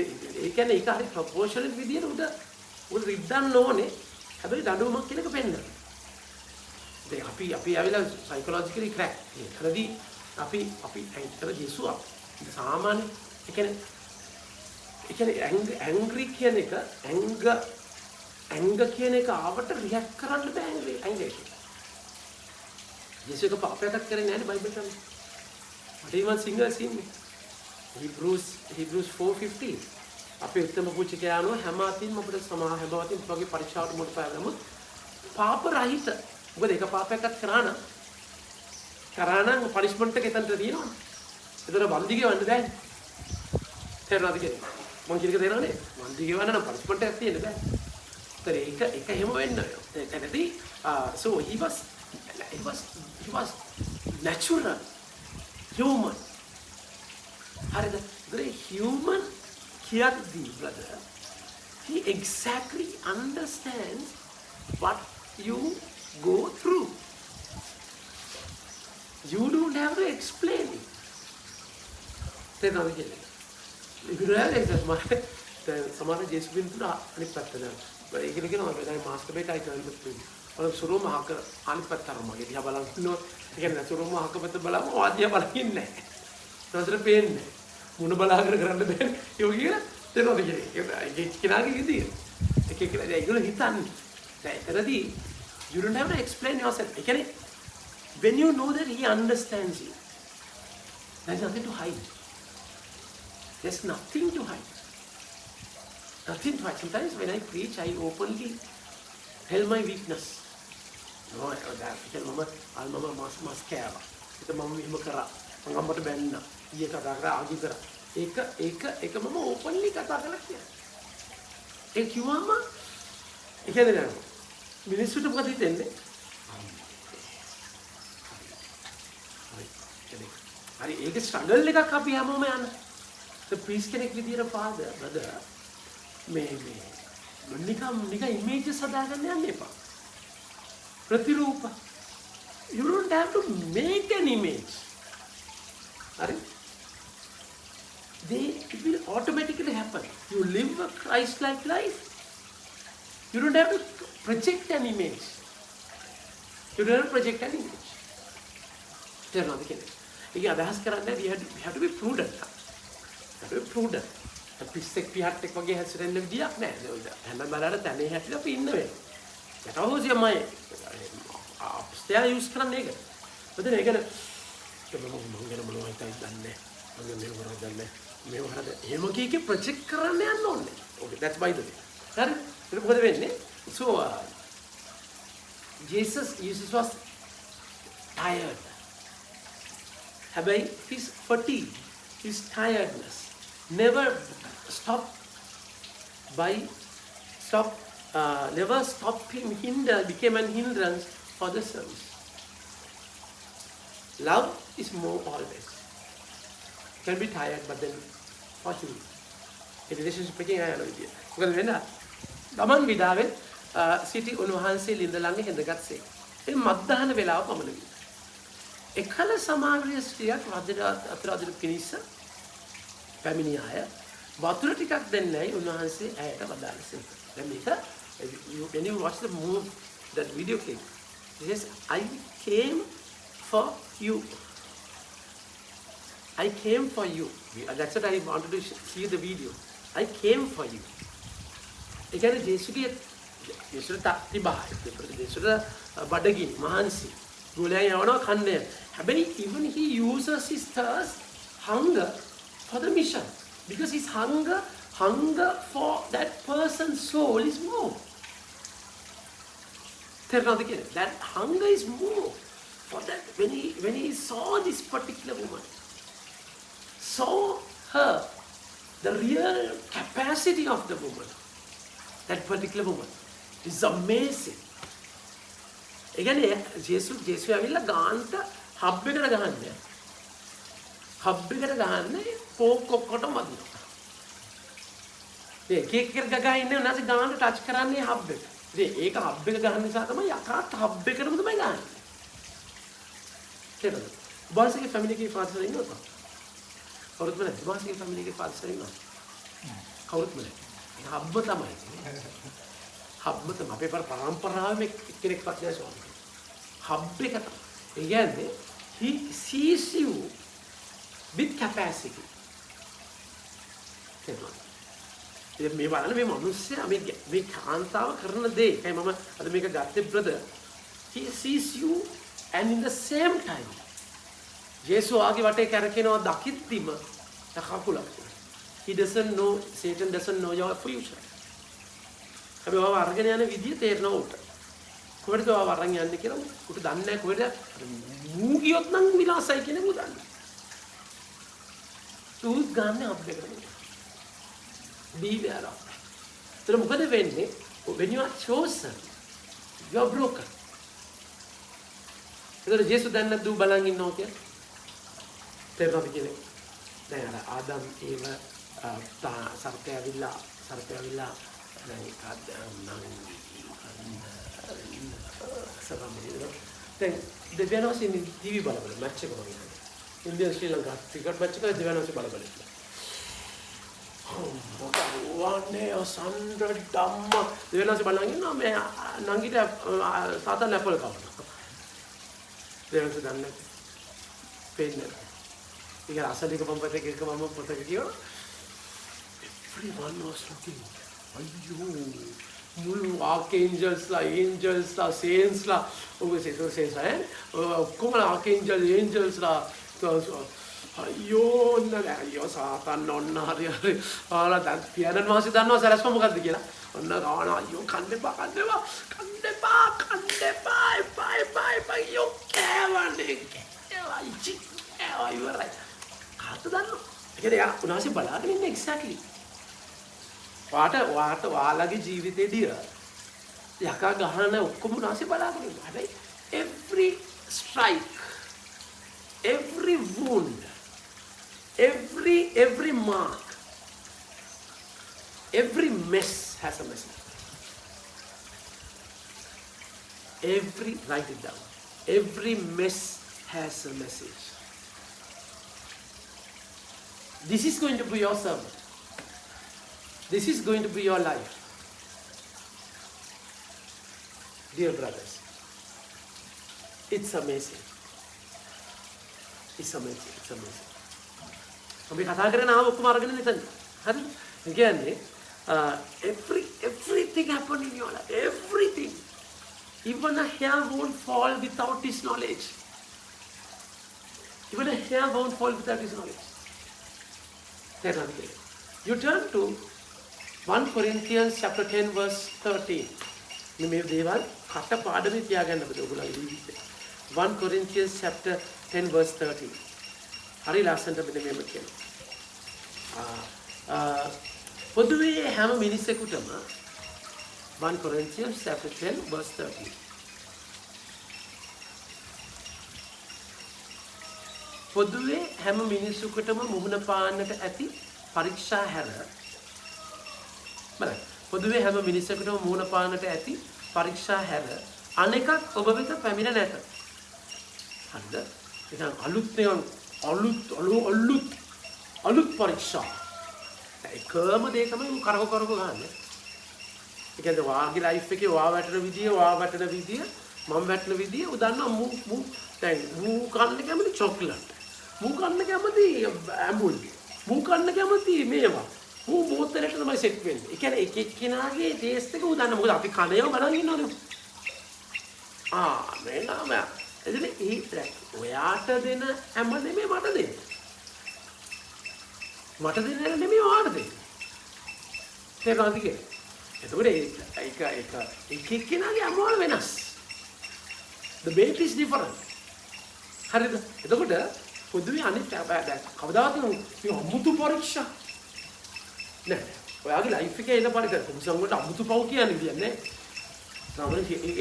ඒ කියන්නේ ඒක හරි ප්‍රොපෝෂනල් විදියට උඩ රිද්දන්න ඕනේ. හැබැයි දඬුවමක් කියන එක පෙන්නන්න. දැන් අපි ආවිලා සයිකොලොජිකලි ක්‍රැක්. ඒකදී අපි ඇත්තට ජීසුවා සාමාන්‍ය ඒ කියන්නේ ඇන්ග්‍රි කියන එක ඇංග කියන එක ආවට රියැක්ට් කරන්න බෑ ඇන්ගර්. ජීසුක පාපයක් කරන්නේ නැහැ බයිබල් එකේ. But even singer sing Hebrews 4:15. අපේ උත්තම පූජකයා අනුව හැම අතින්ම අපිට සමා හැම අතින් වගේ පරිචාවට මුඩ පායනමුත් පාප රහිත. මොකද ඒක පාපයක්වත් කරා නම් පනිෂ්මන්ට් එක එතනට තියෙනවා. ඒතර වන්දි ගෙවන්න බෑනේ. තේරෙනවද කියන්නේ? මම කියන එක තේරෙනවනේ? වන්දි ගෙවන්න නම් පනිෂ්මන්ට් එකක් තියෙන්න බෑ. ඒතර ඒක එහෙම වෙන්න ඕනේ. එතනදී so he was natural human. හරිද? the human Kirti brother, he exactly understands what you go through. You don't have to explain it. You don't have to explain it. සමහර ජේසුවින් තුන අනිත් පැත්තට යනවා. ඒක කියනවා මම මාස්ටර්බේට් අයි කරන්න පුළුවන්. ඔය සුරෝ මහක අනිත් පැත්තට මගේ දිහා බලන් ඉන්නවා. ඒ කියන්නේ සුරෝ මහක පැත්ත බලම වාදියා බලන් ඉන්නේ නැහැ. නතර පේන්නේ. මුණ බලාගෙන කරන්න බෑ. ඒක කියලා තේරෙනවද කියන්නේ? ඒක කෙනාගේ විදිය. ඒක ඒගොල්ලෝ හිතන්නේ. දැන් එතනදී you don't have to explain yourself. ඒ කියන්නේ when you know that he understands you, there's nothing to hide. There's nothing to hide. Nothing to hide. Sometimes when I preach, I openly tell my weakness. No, mama mas kaya. Ito mama mo kara. Ang amot benna. Iya kata kara agi kara. ඒක මම ඕපන්ලි කතා කරලා කියනවා. ඒ කිව්වම ඒ කියන්නේ මිනිස්සුන්ට මොකද හිතෙන්නේ? හරි ඒක ස්ට්‍රගල් එකක් අපි හැමෝම යන. the priest කෙනෙක් විදියට father brother මේ නිකන් ඉමේජස් හදාගන්න යන්න එපා. ප්‍රතිරූප. You don't have to make an image. හරි? It will automatically happen. You live a Christ-like life. You don't have to project an image. You don't have to project an image. තේරෙනවද කියන්නේ? ඒක අදහස් කරන්නේ we have to be prudent. We have to be prudent. පිස්සෙක් පිහට්ටෙක් වගේ හැසිරෙන්න විදියක් නැහැ. හැම බලන්න තැනේ හැටිලා අපි ඉන්න වෙනවා. That was your my upstairs use කරන්නේ ඒක. but then again මම ගැන මොනවද හිතයි දන්නේ. මම මේ වරද දන්නේ. මේ වරද එහෙම කීකේ ප්‍රොජෙක්ට් කරන්න යන්න ඕනේ. okay that's by the way. හරි. ඒක මොකද වෙන්නේ? so Jesus was tired. හැබැයි his fatigue, his tiredness never never stopped him, became an hindrance for the service. Love is more always. You can be tired, but then for him. In relationship එකේ ආයන විදිය. මොකද වෙන්නේ? ගමන් විඩාවෙන් සිටි උන්වහන්සේ ලින්ද ළඟ හිඳගත්සේ. ඒ මත්දහන වේලාව පමණයි. එකල සමාරිය ස්ත්‍රියක් අතරාදින පිණිස පැමිණි අය වතුර ටිකක් දෙන්නයි උන්වහන්සේ ඇයට වදාළේ. දැන් මේක when you watch the that video clip, it says, I came for you. I came for you. That's what I wanted to see the video. I came for you. ඒ කියන්නේ ජේසුට තිබහයි. ජේසුට බඩගිනි මහන්සි. ගෝලයන් යවනවා කන්නේ. හැබැයි even he uses his thirst, hunger for the mission. Because his hunger for that person's soul is more. That hunger is more. For that, when he saw this particular woman, saw her, the real capacity of the woman, that particular woman, is amazing. ඒ කියන්නේ ජේසු ඇවිල්ලා ගාන්ට හබ් එකට ගහන්නේ. හබ් එකට ගහන්නේ පෝක් ඔක්කොට මදිනවා. ඒ කේක් එක ගගා ඉන්නේ නැසි ගාන්ට ටච් කරන්නේ හබ් එක. ඉතින් ඒක හබ් එක ගහන නිසා තමයි යකාත් හබ් එකටම තමයි ගහන්නේ. තේරෙනවද? බාසිගේ ෆැමිලි එකේ ෆාදර් ඉන්නවද? කවුරුත් නැහැ. බාසිගේ ෆැමිලි එකේ ෆාදර් ඉන්නවද? කවුරුත් නැහැ. හබ්බ තමයි. හබ්බ තමයි අපේ පරම්පරාවෙම එක්කෙනෙක්වත් නැහැ ස්වාමී. හබ් එක තමයි. ඒ කියන්නේ he sees you with capacity. තේරුණාද? ඉතින් මේ බලන්න මේ මිනිස්සයා මේ කාන්තාව කරන දේ. ඒ මම අද මේක ගත්තේ brother. He sees you and in the same time ජේසු ආගේ වටේ කැරකෙනවා දකිද්දිම කකුලක්. He doesn't know, Satan doesn't know your future. හැබැයි ඔයාව අරගෙන යන විදිය තේරෙනවා උට. කොහෙද ඔයාව අරන් යන්නේ කියලා උට දන්නේ නැහැ කොහෙද. මූ ගියොත් නම් විලාසයි කියන මූ දන්නේ. උත් ගන්න අප්ඩේට් කරනවා. Beware of. So මොකද වෙන්නේ? When you are chosen, you are broken. ඒතර ජේසු දැන් නෑ දූ බලන් ඉන්නවා කියලා. තේරුණාද කියන්නේ? දැන් අර ආදම් ඒව සර්පය ඇවිල්ලා දැන් දැන් දෙවියන්වහන්සේ ටීවී බලබල මැච් එක බලනවා. ඉන්දියා ශ්‍රී ලංකා ක්‍රිකට් මැච් එක දෙවියන්වහන්සේ බලබල. වන්නේ සම්ඩ ධම්ම දෙවියන්වහන්සේ බලන් ඉන්නවා මේ නංගිට සාතන් ඇපල් කවනවා. දෙවියන්වහන්සේ දන්නේ පේන්නේ. ඒක අසලික පම්පත් එකක මම පොතක කියනවා. Everyone was looking. අයියෝ මුළු ආකේන්ජල්ස්ලා ඒන්ජල්ස්ලා සේන්ස්ලා ඔබ සේන්ස්ලා ඔක්කොම ආකේන්ජල් ඒන්ජල්ස්ලා අයියෝ නෑ අයියෝ සාතන් ඔන්න හරි ආලා දැන් පියාණන් වහන්සේ දන්නවා සරස්ම මොකද්ද කියලා ඔන්න ගාන අයියෝ කන්න එපා අයියෝ කෑවන්නේ ඉවරයි කාට දන්නවා ඒ කියන්නේ යා උනාසි බලාගෙන ඉන්නේ එක්සැක්ට්ලි ඔයාලගේ ජීවිතේදී යකා ගහන ඔක්කොම උනාසි බලාගෙන ඉන්නවා හැබැයි every strike, every wound, every mark, every mess has a message. Write it down. Every mess has a message. This is going to be your sermon. This is going to be your life. Dear brothers, it's amazing. It's amazing. It's amazing. අපි කතා කරන ආව ඔක්කොම අරගෙන ඉතින් හරි ඒ කියන්නේ everything happen in your life, everything Even a hair won't fall without his knowledge. Even a hair won't fall without his knowledge. You turn to 1 Corinthians chapter 10 verse 13. මේ දේවල් කට පාඩමේ තියාගන්න බෑ ඔයගොල්ලන්ගේ ජීවිතේ. 1 Corinthians chapter 10 verse 13. හරි ලස්සනට මෙන්න මේක කියනවා. පොදුවේ හැම මිනිසෙකුටම 1 Corinthians chapter 10 verse 13. පොදුවේ හැම මිනිසෙකුටම මුහුණ පාන්නට ඇති පරීක්ෂා හැර බලන්න. පොදුවේ හැම මිනිසෙකුටම මුහුණ පාන්නට ඇති පරීක්ෂා හැර අනෙකක් ඔබ වෙත පැමිණ නැත. හරිද? එහෙනම් අලුත් පරීක්ෂා. එකම දේ තමයි කරව ගන්න. ඒ කියන්නේ වාගේ ලයිෆ් එකේ වා වැටෙන විදිය මම වැටෙන විදිය උදන්නා මූ දැන් මූ කන්න කැමති චොක්ලට්. මූ කන්න කැමති ඇඹුල්. මූ කන්න කැමති මේවා. මූ මොහොතේට තමයි සෙට් වෙන්නේ. ඒ කියන්නේ එක එක්කෙනාගේ ටේස්ට් එක උදන්න. මොකද අපි කණේව බලන් ඉන්නවනේ. මේනම එදින ඒ ඔයාට දෙන හැම නෙමෙයි මට දෙන්නේ. මට දෙන්න නෙමෙයි ඔයාට දෙන්නේ. තේරුණාද කියන්නේ? එතකොට ඒක එක්කෙනාගේ අමෝල වෙනස්. The bait is different. හරිද? එතකොට පොදුවේ අනිත් කවදාවත් මේ අමුතු පරීක්ෂා නෑ. ඔයාගේ ලයිෆ් එකේ එන පරීක්ෂා කොහොමද වලට අමුතු පව් කියන්නේ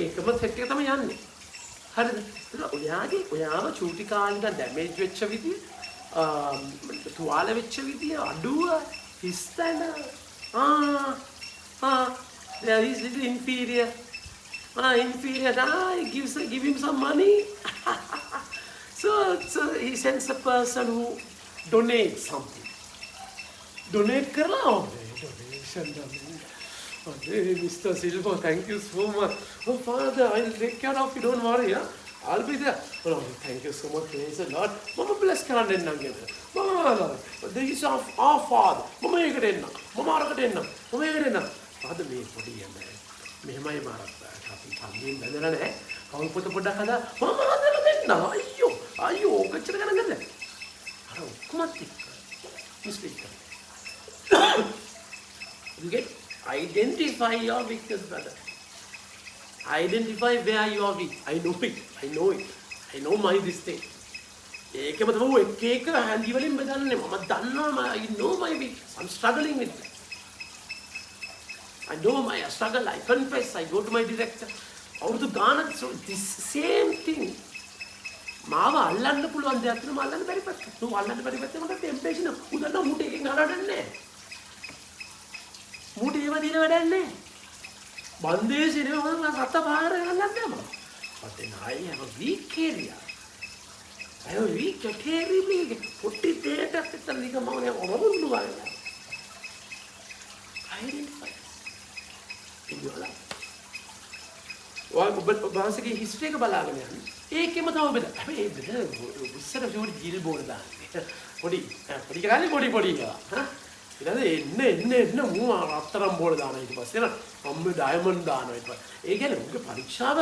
ඒකම සෙට් එක තමයි යන්නේ. හරිද? ඔයාව චූටි කාලේ ඉඳන් ඩැමේජ් වෙච්ච විදිය, තුවාල වෙච්ච විදිය, අඩුව, හිස්තැන, there is little inferior. Inferior, give him some money. so he sends a person who donates something. Donate කරලා donation. Mr. Silva, thank you so much. Oh, Father, I'll take care of you. Don't worry. I'll be there. Oh, thank you so much. Praise the Lord. Mama bless කරන්න එන්නම් කියලා. Mama, this is our Father. Mama එකට එන්න. Mama අරකට එන්න. Mama එකට එන්න. Father මේ පොඩි යන්නේ. මෙහෙමයි මාරක්. අපි කම්මින් බඳලා නැහැ. කවුරු පොත පොඩ්ඩක් හදා. මම හදලා දෙන්න. අයියෝ කොච්චර ගණන් ගන්නද? අර ඔක්කොමත් මිස්ටේක් කරා. You get identify your weakness, brother. Identify where you are weak. I know it. I know my this thing. ඒකම තමයි එක හැන්දි වලින් බෙදන්නේ. මම දන්නවා I know my weakness. I'm struggling with it. I know my struggle. I confess. I go to my director. අවුරුදු ගානක් so this same thing. මාව අල්ලන්න පුළුවන් දෙයක් නෙමෙයි අල්ලන්න බැරි පැත්ත. නෝ අල්ලන්න බැරි පැත්තේ මට ටෙම්පේෂන් උදන්න මූට එකෙන් හරවන්නේ නැහැ. මූට ඒව දින වැඩක් නැහැ. බන්දේසි නෙමෙයි මම රත පාර ගන්නත් නෑ. But then I have a weak area. I have a weak terribly පොටි දෙයකට විතර නිකන් මම ඔරමුණු ගන්නවා. Identify in your life. ඔබ වහන්සේගේ හිස්ටරි එක බලාගෙන යන්න. ඒකෙම තමයි බෙද. හැබැයි ඒ බෙද උස්සර ජෝඩි ජීල් බෝල් දාන්නේ. පොඩි කාලේ පොඩි ඒවා. ඊට එන්න මූ රත්තරන් බෝල් දානවා ඊට පස්සේ නේද? අම්මේ ඩයමන්ඩ් දානවා ඊට පස්සේ. ඒ කියන්නේ උගේ පරීක්ෂාව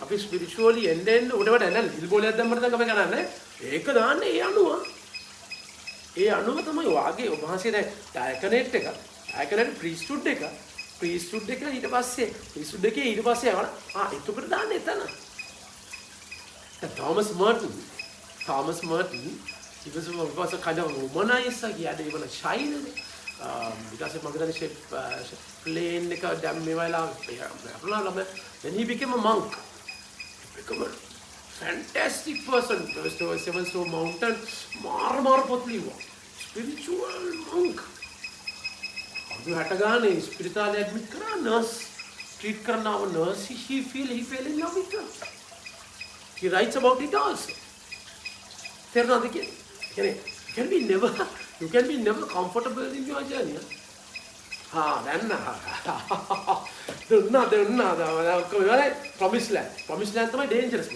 අපි ස්පිරිචුවලි එන්න උඩට එන්න ජීල් බෝලයක් දැම්මම තමයි කරන්නේ. ඒක දාන්නේ ඒ අණුව තමයි වාගේ ඔබ වහන්සේ දැන් ඩයකනේට් එක ප්‍රීස්ටුඩ් එක ඊට පස්සේ ප්‍රීස්ටුඩ් එකේ ඊට පස්සේ යනවා එතකොට දාන්න එතන Thomas Merton he was a kind of womanizer. He had even a shine because of Magdalene plane then he became a monk. He became a fantastic person. So mountain spiritual monk. Spiritual admit nurse treat nurse. He fell in love with her. He writes about it also. You can be never comfortable in your journey. Promised land. Promised land is dangerous.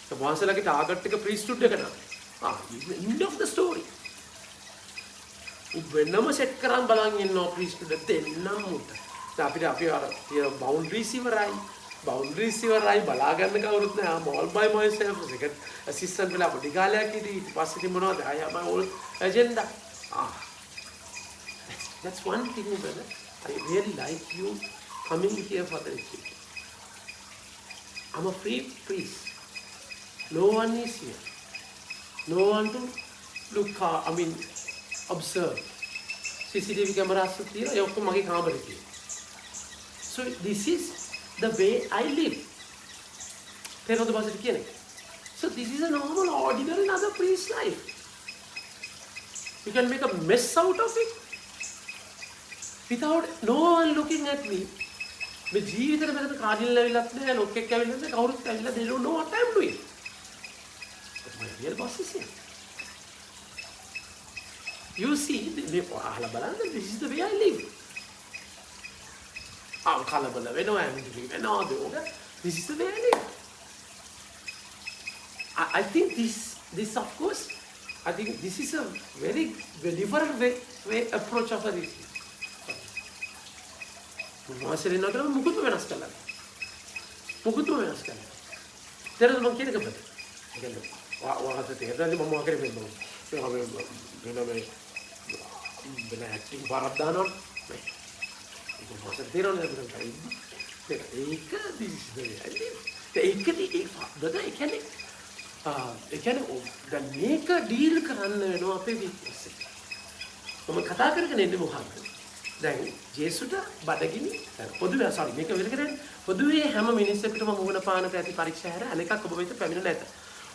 So once I target a priesthood, end of the story. When set karan balang in no priesthood, then boundaries boundaries ඉවරයි බලා ගන්න කවුරුත් නැහැ. I'm all by myself. second assistant වෙලා පොඩි කාලයක් හිටියේ. ඊට පස්සේ ඉතින් මොනවද? I have my own agenda. Ah, that's one thing, brother. I really like you coming here for the retreat. I'm a free priest. No one is here. No one to look, observe. CCTV cameras තියෙනවා. ඒ ඔක්කොම මගේ කාමරේ තියෙනවා. So this is the way I live. තේරෙනවද බාසිට කියන්නේ? So this is a normal, ordinary, another priest life. You can make a mess out of it without no one looking at me. මේ ජීවිතේ මම කාර්යල් ඇවිල්ලත් නෑ, ලොක්ෙක් ඇවිල්ලත් නෑ, කවුරුත් ඇවිල්ලා they don't know what I'm doing. But my real boss is here. You see, අහලා බලන්න, this is the way I live. කලබල වෙනවා, ඇමිටි වෙනවා, this is the way I live. I think this of course, I think this is a very different way approach of a retreat. මාසෙරින් නතර මුකුත් වෙනස් කළා. මුකුත් වෙනස් කළා. තේරෙනවද මම කියන එක බද? ඒ කියන්නේ වාහත තේරෙන්නේ මම මොකද කරන්නේ? වෙන ඇක්ටිං පාරක් දානවා. ඒක මාසෙ තේරෙන්නේ නැහැ. ඒක දැන් මේක ඩීල් කරන්න වෙනවා අපේ weakness එක. මම කතා කරගෙන ඉන්නේ මොකක්ද? දැන් ජේසුට බඩගිනි පොදුවේ මේක වෙල කරන්නේ පොදුවේ හැම මිනිස්සෙකුටම මුහුණ පානට ඇති පරීක්ෂා හැර අනෙකක් ඔබ වෙත පැමිණ නැත.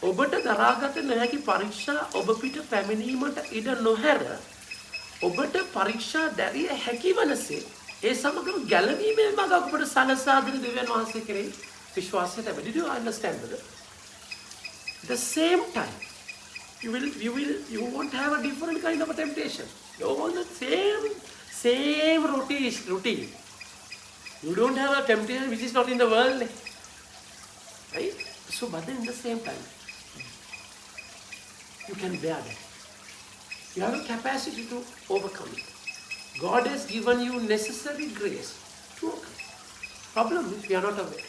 ඔබට දරාගත නොහැකි පරීක්ෂා ඔබ පිට පැමිණීමට ඉඩ නොහැර ඔබට පරීක්ෂා දැරිය හැකි වනසේ ඒ සමගම ගැලවීමේ මඟ ඔබට සලසා දෙන දෙවියන් වහන්සේ කෙරෙහි විශ්වාසය තැබෙන්න. Did you understand that? The same time you won't have a different kind of a temptation. You want the same routine. You don't have a temptation which is not in the world, right? So but then in the same time you can bear that. You have a capacity to overcome it. God has given you necessary grace to overcome. Problem is we are not aware.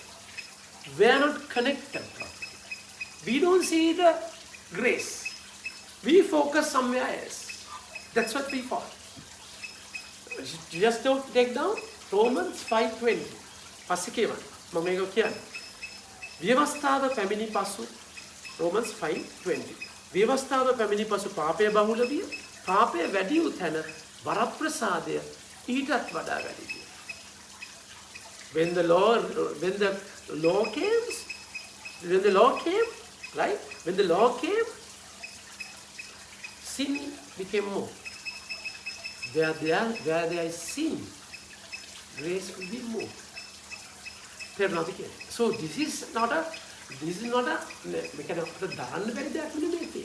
We are not connected properly. We don't see the grace. We focus somewhere else. That's what we fall. Just don't take down Romans 5:20. පස්සේ කියවන්න. මම මේක කියන්නේ. ව්‍යවස්ථාව පැමිණි පසු Romans 5:20. ව්‍යවස්ථාව පැමිණි පසු පාපය බහුල විය. පාපය වැඩි වූ තැන වරප්‍රසාදය ඊටත් වඩා වැඩි විය. When the law came, right? When the law came, sin became more. Where there is sin, grace will be more. So this is not a mechanical දාන්න බැරි දෙයක් නෙමෙයි මේක.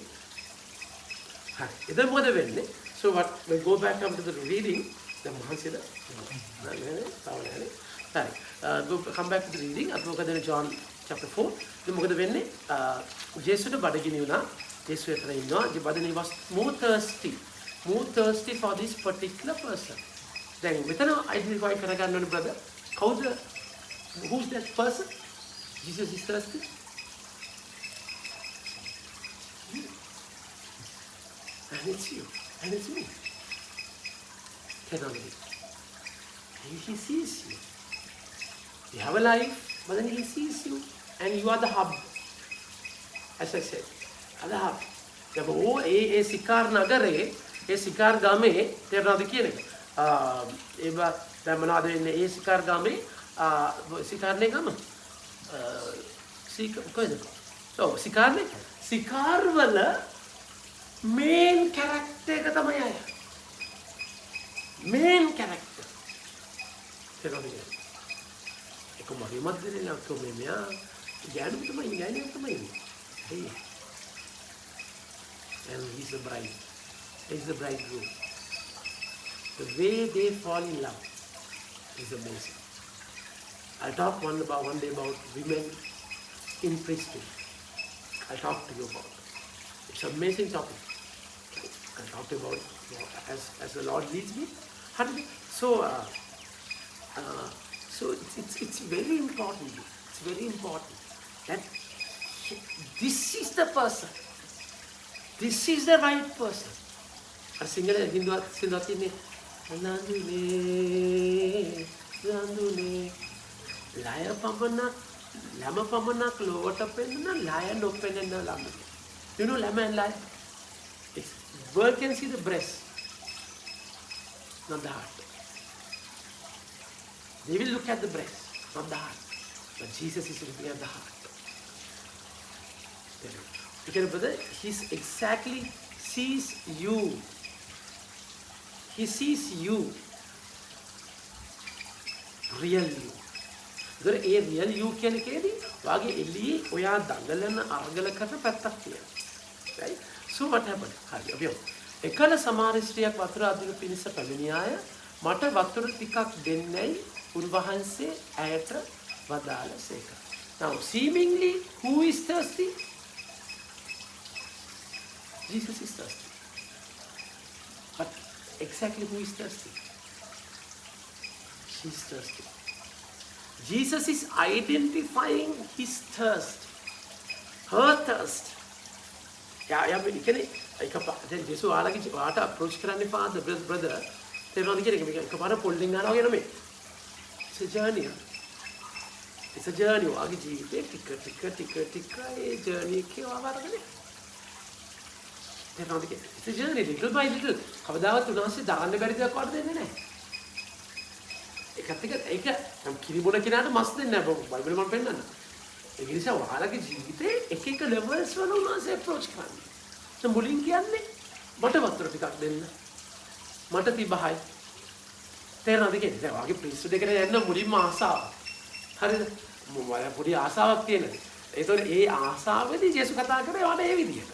හරි. එතන මොකද වෙන්නේ? So what we go back up to the reading. දැන් මහන්සියද? හරි. Come back to the reading. අපි මොකද වෙන්නේ John chapter 4. ඉතින් මොකද වෙන්නේ? ජේසුට බඩගිනි වුණා. ජේසු එතන ඉන්නවා. But he was more thirsty for this particular person. දැන් මෙතන identify කරගන්න ඕනේ brother. Who's that person? Jesus is thirsty. And it's you. And it's me. Technology. He sees you. You have a life, but then he sees you. And you are the hub. As I said. The hub. දැන් ඒ සිකාර් නගරේ ඒ සිකාර් ගමේ තේරෙනවද කියන එක? ඒවා දැන් මොනවද වෙන්නේ? ඒ සිකාර් ගමේ සිකාර්නේ ගම. කොහෙද? සිකාර් වල මේන් කැරක්ටර් එක තමයි අය. මේන් කැරක්ටර්. තේරෙනවද? ඒක මගේ මැදේ නෑ කොහොමද මෙයා ගෑනු තමයි. Hey. And he's the bride. He's the bridegroom. The way they fall in love is amazing. I'll talk one day about women in priesthood. I'll talk to you about it. It's an amazing topic. I'll talk about as the Lord leads me. So So it's very important. It's very important that this is the person. This is the right person. අර සිංහල සින්දුවක් තියෙන්නේ නඳුනේ ලය පමණක් ළම පමණක් ලොවට පෙනෙන ලය නොපෙනෙන ළම. You know ළම and lය? It's, world can see the breast, not the heart. They will look at the breast, not the heart. But Jesus is looking at the heart. Okay, brother, he exactly sees you. He sees you. Real you. ඒතර ඒ real you කියන එකේදී වාගේ එළියේ ඔයා දඟලන අරගල කරන පැත්තක් තියෙනවා. Right? So what happened? හරි අපි එකල සමාර ස්ත්‍රියක් වතුර අදින පිණිස පැමිණියාය මට වතුර ටිකක් දෙන්නයි උන්වහන්සේ ඇයට වදාළසේක. Now seemingly who is thirsty? Jesus is thirsty. But exactly who is thirsty? She's thirsty. Jesus is identifying his thirst. Her thirst. Yeah, දැන් ජේසුස් ආලගේ වාට අප්‍රෝච් කරන්නේ father brother තේරෙනවද කියන එක මේක එකපාර පොල්ලින් ගන්නවා වගේ නෙමෙයි. It's a journey. It's a journey. වාගේ ජීවිතේ ටික ඒ journey එකේ ආවරගෙන. තේරෙනවද කියන්නේ? It's a journey little by little. කවදාවත් උන්වහන්සේ දාන්න බැරි දෙයක් වඩ දෙන්නේ නැහැ. ඒක කිරිබොන කෙනාට මස් දෙන්නේ නැහැ බයිබල් මම පෙන්නන්න. ඒ නිසා ඔයාලගේ ජීවිතේ එක levels වල උන්වහන්සේ approach කරන්නේ. So මුලින් කියන්නේ මට වතුර ටිකක් දෙන්න. මට තිබහයි. තේරෙනවද කියන්නේ? දැන් ඔයාගේ පිස්සු දෙකට යන්න මුලින්ම ආසාව. හරිද? මම පොඩි ආසාවක් තියෙනවා. ඒතකොට ඒ ආසාවෙදී ජේසුස් කතා කරේ ඔයාලට ඒ විදිහට.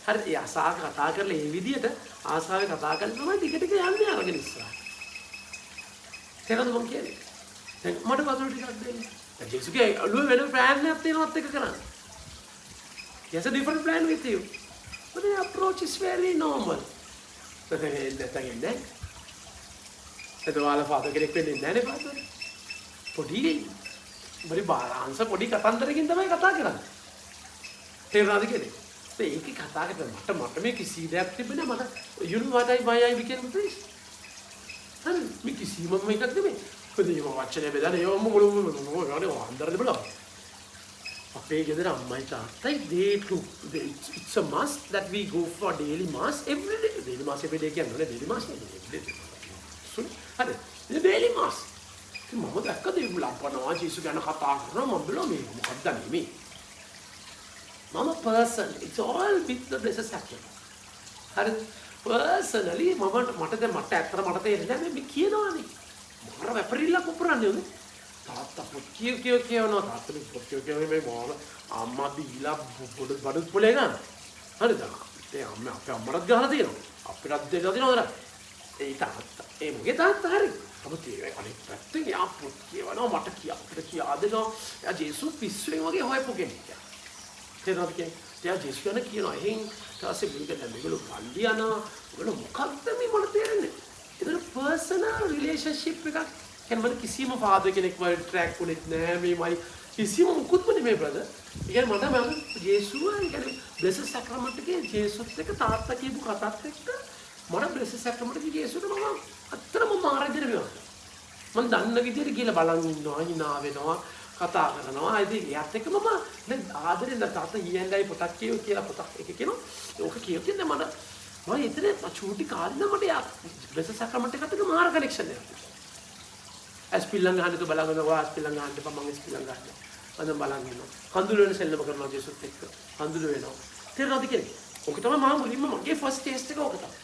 හරි ඒ ආසාව කතා කරලා ඒ විදිහට ආසාවේ කතා කරලා තමයි ටික ටික යන්නේ අරගෙන ඉස්සරහට. තේරෙනවද මම කියන්නේ? දැන් මට වතුර ටිකක් දෙන්න. දැන් ජේසුස්ගේ ඔළුවේ වෙන ප්ලෑන් එකක් තියෙනවත් එක කරන්න. He has a different plan with you. But the approach is very normal. So then ඒක ඔයාලා ෆාදර් කෙනෙක් වෙන්නේ නැහැ නේ ෆාදර්. පොඩි බාලාංශ පොඩි කතන්දරකින් තමයි කතා කරන්නේ. තේරුණාද කියන්නේ? ඒක කතා කරලා මට මේ කිසි දෙයක් තිබෙන්නේ මට you know what I became priest. හරි මේ කිසිම එකක් නෙමෙයි. කොහොමද මේ වචනේ බෙදලා ඒවම මොකද අන්දරද බලන්න. අපේ ගෙදර අම්මයි තාත්තයි it's a must that we go for daily mass every day. Daily mass every day කියන්නේ daily mass නෙමෙයි. හරි daily mass. ඉතින් මම දැක්කද ඒ ලම්පනවා ජේසුස් ගැන කතා කරනවා මම බැලුවා මේ මොකක්ද නෙමෙයි. මම person it's all with the blessed sacrament. හරි personally මට තේරෙන්නේ නැහැ මේ කියනවානේ. මම වැපරිල්ල කුපරන්නේ උනේ. තාත්තා පොත් කියනවා තාත්තට පොත් කියනවා මේ මොන අම්මා දීලා බඩු පොලේ ගන්න. හරිද? ඒ අපේ අම්මට ගහලා තියෙනවා. අපිටත් දෙලා තියෙනවා. ඒ තාත්තා ඒ මොකේ තාත්තා හරි. අපිට අනිත් පැත්තේ යා පොත් කියනවා මට කියා දෙනවා. යා ජේසුස් පිස්සුවෙන් වගේ හොයපු කෙනෙක්. තේරෙනවද කියන්නේ? එයා ජේසුස් ගැන කියනවා. එහෙන් ඊටසේ මේගොල්ලෝ වල්ලි යනවා. ඔයගොල්ලෝ මොකක්ද මේ මට තේරෙන්නේ? ඒතර පර්සනල් රිලේෂන්ෂිප් එකක් කියන්නේ මට කිසිම ෆාදර් කෙනෙක් වගේ ට්‍රැක් වුණෙත් නෑ මේමයි කිසිම මුකුත්ම නෙමෙයි බ්‍රදර්. ඒ කියන්නේ මම ජේසුස් කියන්නේ බ්ලෙස්ඩ් සැක්‍රමන්ට් එකේ ජේසුස් එක තාත්තා කියපු කතාත් එක්ක මම බ්ලෙස්ඩ් සැක්‍රමන්ට් එකේ ජේසුස්ට මම අත්‍තරම මාර්ගයට වෙනවා. මම දන්න විදිහට ගිහලා බලන් ඉන්නවා hina වෙනවා කතා කරනවා. ඉතින් එයාත් එක්ක මම දැන් ආදරෙන් තාත්තා ඊයන්ඩයි පොතක් කියෝ කියලා පොතක් එක කියනවා. ඕක කියොත් මම ඉතින් චූටි කාලේ නම් මට යා බ්ලෙස්ඩ් සැක්‍රමන්ට් එකට මාර කනෙක්ෂන් එකක්. ඇස්පිල්ලන් ගහන්න තු බලන්න ඔයා ඇස්පිල්ලන් ගහන්න එපා මම ඇස්පිල්ලන් ගන්නවා. මම බලන් ඉන්නවා. කඳුළු වෙන සෙල්ලම කරනවා ජේසුස් එක්ක. කඳුළු වෙනවා. තේරෙනවද කියන්නේ? ඔක තමයි මම මුලින්ම මගේ ෆස්ට් ටෙස්ට් එක ඕක තමයි.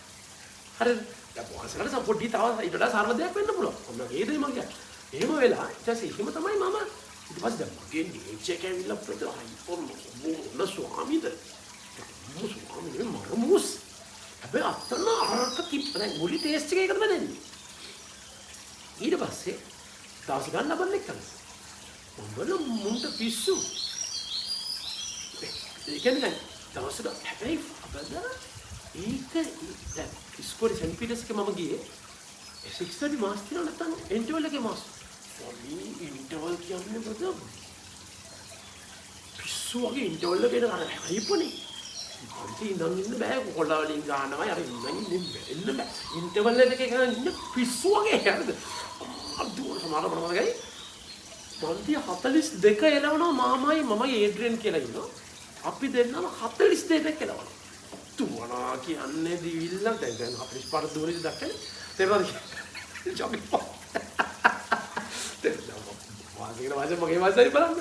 හරිද? දැන් පොහසකට සපෝට් දී තව ඊට වඩා සාර්ව දෙයක් වෙන්න පුළුවන්. මම ඒ දෙයි මම කියන්නේ. එහෙම වෙලා ඊට පස්සේ එහෙම තමයි මම ඊට පස්සේ දැන් මගේ නේචර් එක ඇවිල්ලා ප්‍රතර මොන ස්වාමීද? මොස් හැබැයි අතන අරක කිප්පනේ මුලි ටෙස්ට් එකකට බෙදන්නේ. ඊට පස්සේ දවස් ගන්න ලබන්නේ කරනවා. උඹල මුන්ට පිස්සු. ඒ කියන්නේ දවසට හැබැයි බදා ඒක දැන් ඉස්කෝලේ සෙන්ට් පීටර්ස් එකේ මම ගියේ. 6:30 මාස් තියෙනවා නැත්නම් ඉන්ටර්වල් එකේ මාස්. for me ඉන්ටර්වල් කියන්නේ මොකද? පිස්සු වගේ ඉන්ටර්වල් එකේ අර හයිපනේ. අන්ති ඉඳන් ඉන්න බෑ කොල්ල වලින් ගන්නවා අර ඉන්න බෑ. ඉන්ටර්වල් එකේ ඉන්න පිස්සු වගේ හරිද? අද්දුර සමහර ප්‍රමාණයි. මන්ති 42 එලවනවා මාමයි මමයි ඒඩ්‍රියන් කියලා ඉන්නවා. අපි දෙන්නම 42 එලවනවා. තුවනා කියන්නේ දිවිල්ල දැන් 45 දුරේ දැක්කනේ. තේරුණාද? ජොගින් පො. වාසිකන වාසික මගේ වාසිකයි බලන්න.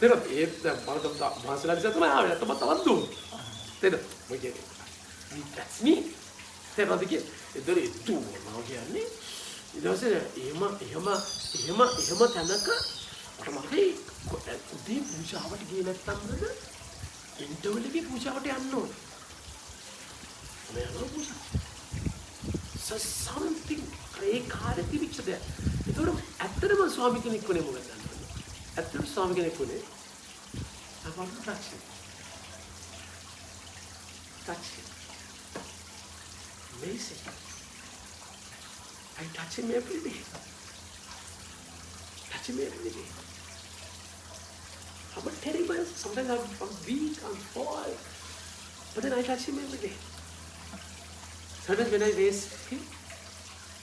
තේරුණාද? ඒත් බලන්න මාසලා දිහා තමයි ආවේ. නැත්නම් තවත් දුර. තේරුණාද? මොකද? that's me. තේරුණාද කියන්නේ? ඒතරේ තුවනා කියන්නේ ඊට පස්සේ එහෙම තැනක මගේ උදේ පූජාවට ගියේ නැත්නම්ද ඉන්ටර්වල් එකේ පූජාවට යන්න ඕනේ. මම යනවා පූජා. So something ඒ කාර්ය තිබිච්ච දෙයක්. ඒතකොට ඇත්තටම ස්වාමි කෙනෙක් වුණේ මොකද දන්නවද? ඇත්තටම ස්වාමි කෙනෙක් වුණේ අපට touch it. Amazing. I touch him every day. I'm terrible. Sometimes I'm weak, I'm fall. But then I touch him every day. Sometimes when I raise him,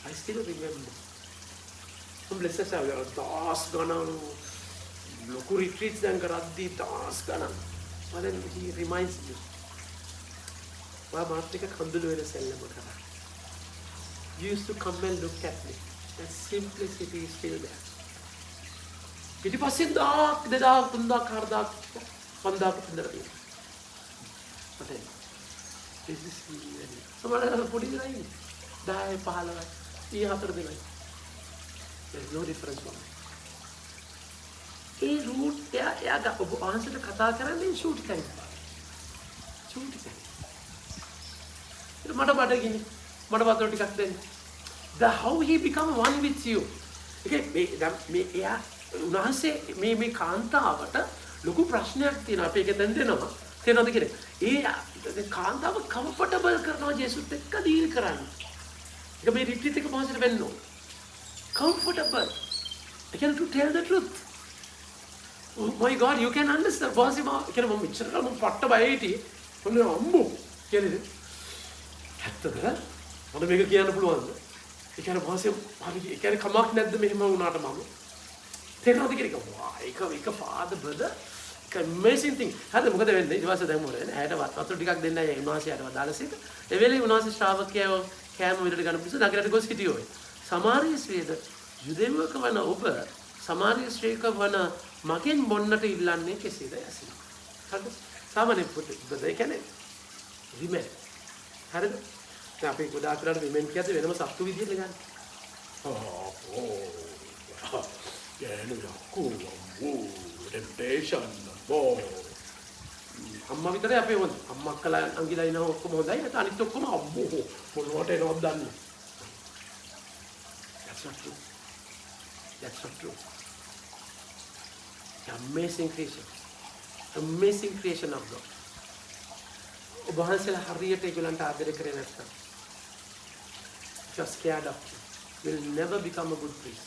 I still remember. I'm blessed. I have das ganan, local retreats and karaddi das ganan. But then he reminds me. My master kandulu ena sellama kara. You used to come and look at me. That simplicity is still there. ඊට පස්සේ 1000 2000 3000 4000 5000 පිටතට තියෙනවා. මට this is really සමහරවල් පොඩි දෙනයි 10 15 ඊ හතර දෙනයි. There is no difference for me. ඒ රූට් එයා ඔබ වහන්සේට කතා කරන්නේ ෂූට් කරනවා. ෂූට් කරනවා. මට බඩගිනි මට වතුර ටිකක් දෙන්න. The how he become one with you. Okay මේ එයා උන්වහන්සේ මේ කාන්තාවට ලොකු ප්‍රශ්නයක් තියෙනවා. අපි ඒක දැන් දෙනවා. තේරෙනවද කියන්නේ? ඒ කාන්තාව කම්ෆර්ටබල් කරනවා ජේසුත් එක්ක ඩීල් කරන්න. ඒක මේ රිට්‍රීට් එක මොහොතට වෙන්න ඕන. Comfortable. Again to tell the truth. Oh my God, you can understand. වාසි මම කියන්නේ මම මෙච්චර කල් මම පට්ට බය හිටියේ. මොන්නේ අම්මෝ කියන්නේ. ඇත්තද? මට මේක කියන්න පුළුවන්ද? ඒ කියන්නේ වාසි හරි ඒ කියන්නේ කමක් නැද්ද මෙහෙම වුණාට මම? තේරෙනවද කියලා ඒක father brother amazing thing. හරිද මොකද වෙන්නේ? ඊට පස්සේ දැන් මොකද? ඇයට වතුර ටිකක් දෙන්නයි උන්වහන්සේට වදාළසෙක. ඒ වෙලේ උන්වහන්සේ ශ්‍රාවකයව කෑම විතර ගන්න පිස්සු නගරට ගොස් හිටියෝ. සමාරිය ස්ත්‍රීද යුදෙව්වක වන ඔබ සමාරිය ස්ත්‍රීක වන මගෙන් බොන්නට ඉල්ලන්නේ කෙසේද යසින. හරිද? සාමාන්‍ය පුතේ ඒ කියන්නේ විමෙන්. හරිද? දැන් අපි ගොඩාක් වෙලාවට විමෙන් කියද්දි වෙනම සත්තු විදියට ගන්න. Yeah, temptation. අම්මා විතරයි අපේ හොඳ. අම්මා අක්කලා අංගිලා ඉනව ඔක්කොම හොඳයි. නැත්නම් අනිත් ඔක්කොම අම්මෝ මොනවට එනවද දන්නේ. That's not true. That's not true. Amazing creation. Amazing creation of God. ඔබ වහන්සේලා හරියට ඒගොල්ලන්ට ආදරය කරේ නැත්නම් just scared of you will never become a good priest.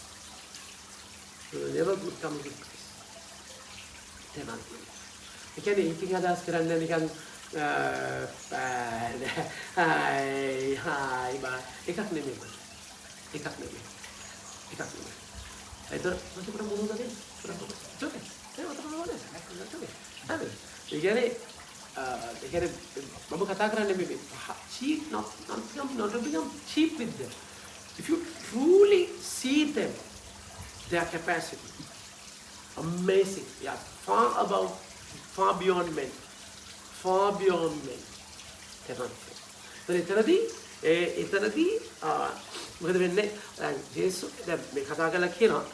You will never become a good priest. තේරුණාද? ඒ කියන්නේ ඒකකින් අදහස් කරන්නේ නිකන් hi bye එකක් නෙමෙයි. ඒතර මොකද මොනවද දෙන්නේ? චොකේ. ඒක තමයි වනේ. ඒ කියන්නේ මම කතා කරන්නේ මේ cheap not become cheap with them. If you truly see them, their capacity, amazing, yeah, far beyond men. එතනදී මොකද වෙන්නේ? දැන් ජේසු දැන් මේ කතා කරලා කියනවා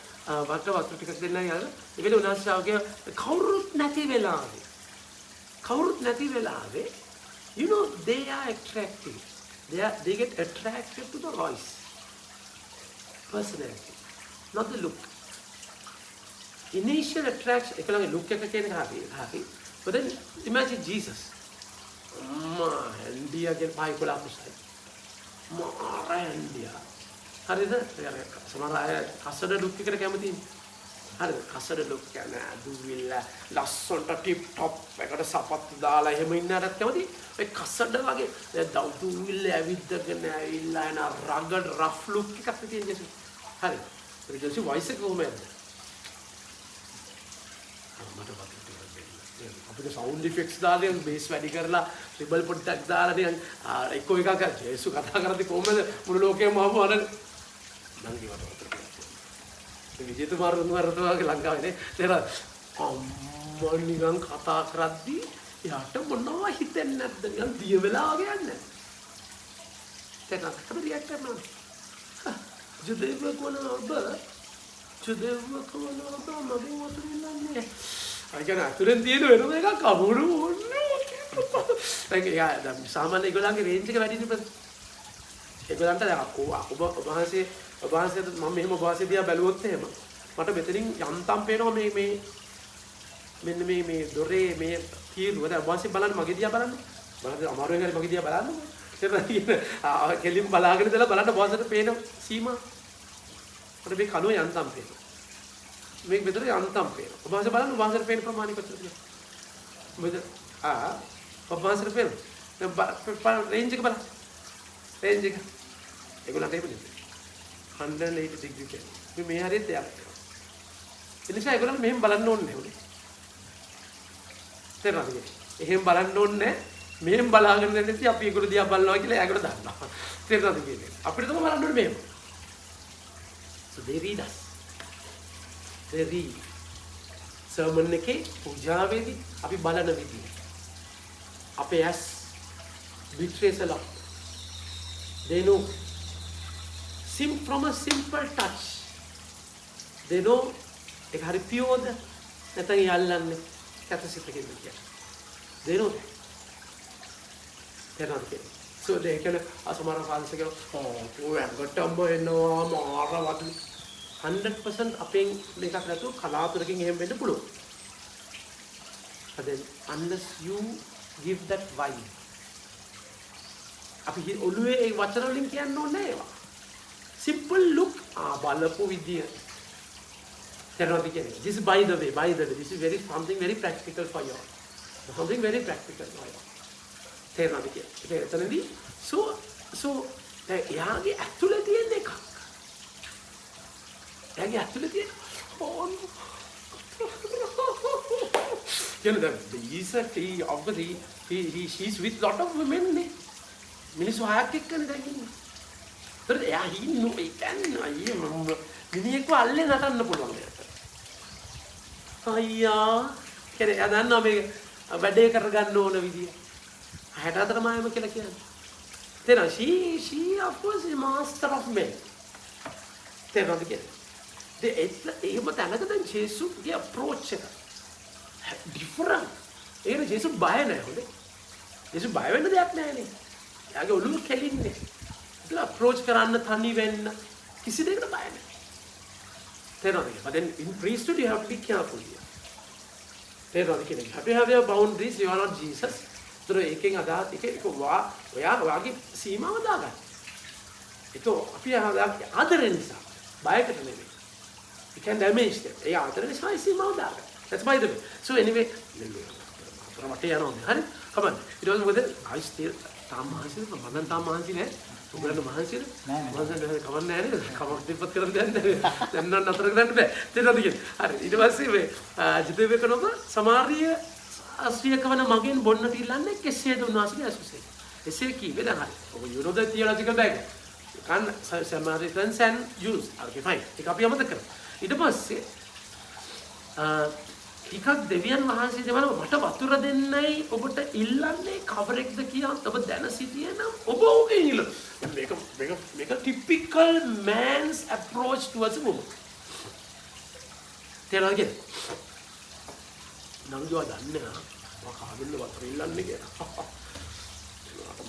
වතුර ටිකක් දෙන්නයි අර ඒ වෙලේ උනාසාවගේ කවුරුත් නැති වෙලාවේ you know they are attractive. They get attracted to the voice, personality, not the look. Initial attraction එකලගේ look එක කියන හරි. But then imagine Jesus. India get 5 කුසයි. India. හරිද? සමහර අය කසඩ ලුක් එකට කැමතියි. හරිද? කසඩ ලුක් කියන්නේ දුවිල්ල ලස්සනට ටිප් টොප් එකට සපත්තු දාලා එහෙම ඉන්නටත් කැමති. ඒ කසඩ වගේ දැන් දුවිල්ල ඇවිද්දගෙන ඇවිල්ලා එන රගඩ් රෆ් ලුක් එකක් තියෙන ජෙසි. හරි. ඒක ජෙසි වයිස් එක කොහොමද? මට අපිට සවුන්ඩ් ඉෆෙක්ට්ස් දාලා බේස් වැඩි කරලා ට්‍රිබල් පොඩ්ඩක් දාලා නිකන් එක්ක එකක් ජේසු කතා කරද්දි කොහමද මුළු ලෝකෙම ආපු අර නංගි වටවට මේ විජේතුමාරුන් වරතවාගේ ලංකාවේ නේ තේර අම්මා නිකන් කතා කරද්දි යාට මොනවා හිතෙන්නේ නැද්ද නිකන් දිය වෙලා වගේ යන්නේ තේර අපි රියැක්ට් කරනවා ජුදේව කොන ඔබ ජුදේව කොන ඔබ මගේ වතුරින්නේ අයියන අතුරෙන් තියෙන වෙනම එකක් අමුරු ඕනේ. ඒක යා සාමාන්‍ය ඒගොල්ලන්ගේ රේන්ජ් එක වැඩි නේ. ඒගොල්ලන්ට දැන් ඔබ වහන්සේ මම මෙහෙම වාසිය දිහා බැලුවොත් එහෙම මට මෙතනින් යන්තම් පේනවා මේ මෙන්න මේ දොරේ මේ තීරුව දැන් වාසිය බලන්න මගේ දිහා බලන්න. බලන්න අමාරුවෙන් හරි මගේ දිහා බලන්න. ඒක කෙලින් බලාගෙන ඉඳලා බලන්න වාසියට පේන සීමා. මට මේ කනුව යන්තම් පේනවා. මේක විතර යන්තම් පේනවා. ඔබ වහන්සේ බලන්න වහන්සේට පේන ප්‍රමාණය කොච්චරද කියලා. මොකද ඔබ වහන්සේට පේන. දැන් රේන්ජ් එක බලන්න. රේන්ජ් එක. ඒගොල්ලන්ට එහෙම නෙමෙයි. 180 degree පේනවා. මේ හරියට දෙයක් වෙනවා. ඒ නිසා ඒගොල්ලන් මෙහෙම බලන්න ඕනේ නේ. තේරෙනවද? එහෙම බලන්න ඕනේ. මෙහෙම බලාගෙන ඉඳි අපි ඒගොල්ලෝ දිහා බලනවා කියලා ඒගොල්ලෝ දන්නවා. තේරෙනවද කියන්නේ? අපිට තමයි බලන්න ඕනේ මෙහෙම. So they read us. දෙරි සර්මන් එකේ පූජාවේදී අපි බලන විදිහ අපේ ඇස් betrays a lot. They know from a simple touch they know එක හරි පියෝද නැත්නම් යල්ලන්නේ කැපසිටි එකකින් කියන්නේ they know so they can අසමහර කාලසක ඔයගොල්ලෝ එනවා මාරවත් 100% අපෙන් මේකක් නැතුව කලාතුරකින් එහෙම වෙන්න පුළුවන්. But then unless you give that vibe. අපි ඔළුවේ ඒ වචන වලින් කියන්න ඕනේ ඒවා. Simple look බලපු විදිය. තේරෙනවද කියන්නේ? This by the way this is something very practical for you. Something very practical for you. තේරෙනවද කියන්නේ? ඒක එතනදී so එයාගේ ඇතුලේ තියෙන එකක්. එයාගේ ඇතුලේ තියෙන she's with lot of women නේ. මිනිස්සු හයක් එක්කනේ දැන් ඉන්නේ. ඒත් එයා හින්නු ඒ කියන්නේ මිනිහෙක්ව අල්ලේ නටන්න පුළුවන් එයාට. අයියා කෙරේ එයා දන්නවා මේ වැඩේ කරගන්න ඕන විදිය. 64 මායම කියලා කියන්නේ. තේරෙනවද? she of course is master of men. තේරෙනවද කියන්නේ? එහෙම තැනක දැන් ජේසුගේ අප්‍රෝච් එක ඩිෆරන්ට්. ඒක ජේසු බය නැහැ හොඳේ. ජේසු බය වෙන්න දෙයක් නැහැ නේ. එයාගේ ඔළුව කෙලින්නේ. ඒක අප්‍රෝච් කරන්න තනි වෙන්න කිසි දෙයකට බය නැහැ. තේරෙනවද? But then in priesthood you have to be careful here. තේරෙනවද කියන්නේ? You have to have your boundaries. You are not Jesus. ඒතර එකෙන් අදහස් එක ඔයාගේ සීමාව දාගන්න. ඒක අපි ආදරෙන් නිසා බයකට නෙමෙයි. You can damage them. ඒ ආදරෙන් නිසා සීමාව දාගන්න. That's by the way. So anyway, මට යනවා. හරි? Come on. ඊට පස්සේ මොකද? I still තාම මහන්සිද? මම තාම මහන්සි නෑ. උගලන්න මහන්සිද? මහන්සිද කවන්නේ නෑ නේද? කමක් දෙපත් කරන් දැන් නම් නතර කරන්න බෑ. තේරෙනවද කියන්නේ? හරි. ඊට පස්සේ මේ ජිතේවකනොබ සමාරිය අස්ත්‍රියකවන මගෙන් බොන්නට ඉල්ලන්නේ කෙසේද උන්වහන්සේගේ ඇසුසේ. එසේ කීවේ දැන් හරි. ඔබ you know the theological background. Can Samaritans and Jews. Okay fine. ඒක අපි අමතක කරමු. ඊට පස්සේ ටිකක් දෙවියන් වහන්සේ දෙවන මට වතුර දෙන්නයි ඔබට ඉල්ලන්නේ කවරෙක්ද කියලා ඔබ දැන සිටියේ නම් ඔබ ඔහුගේ ඉල්ල. මේක typical man's approach towards a woman. තේරෙනවද? නංගිවා දන්නේ නැහැ. මම කාගෙන්ද වතුර ඉල්ලන්නේ කියලා.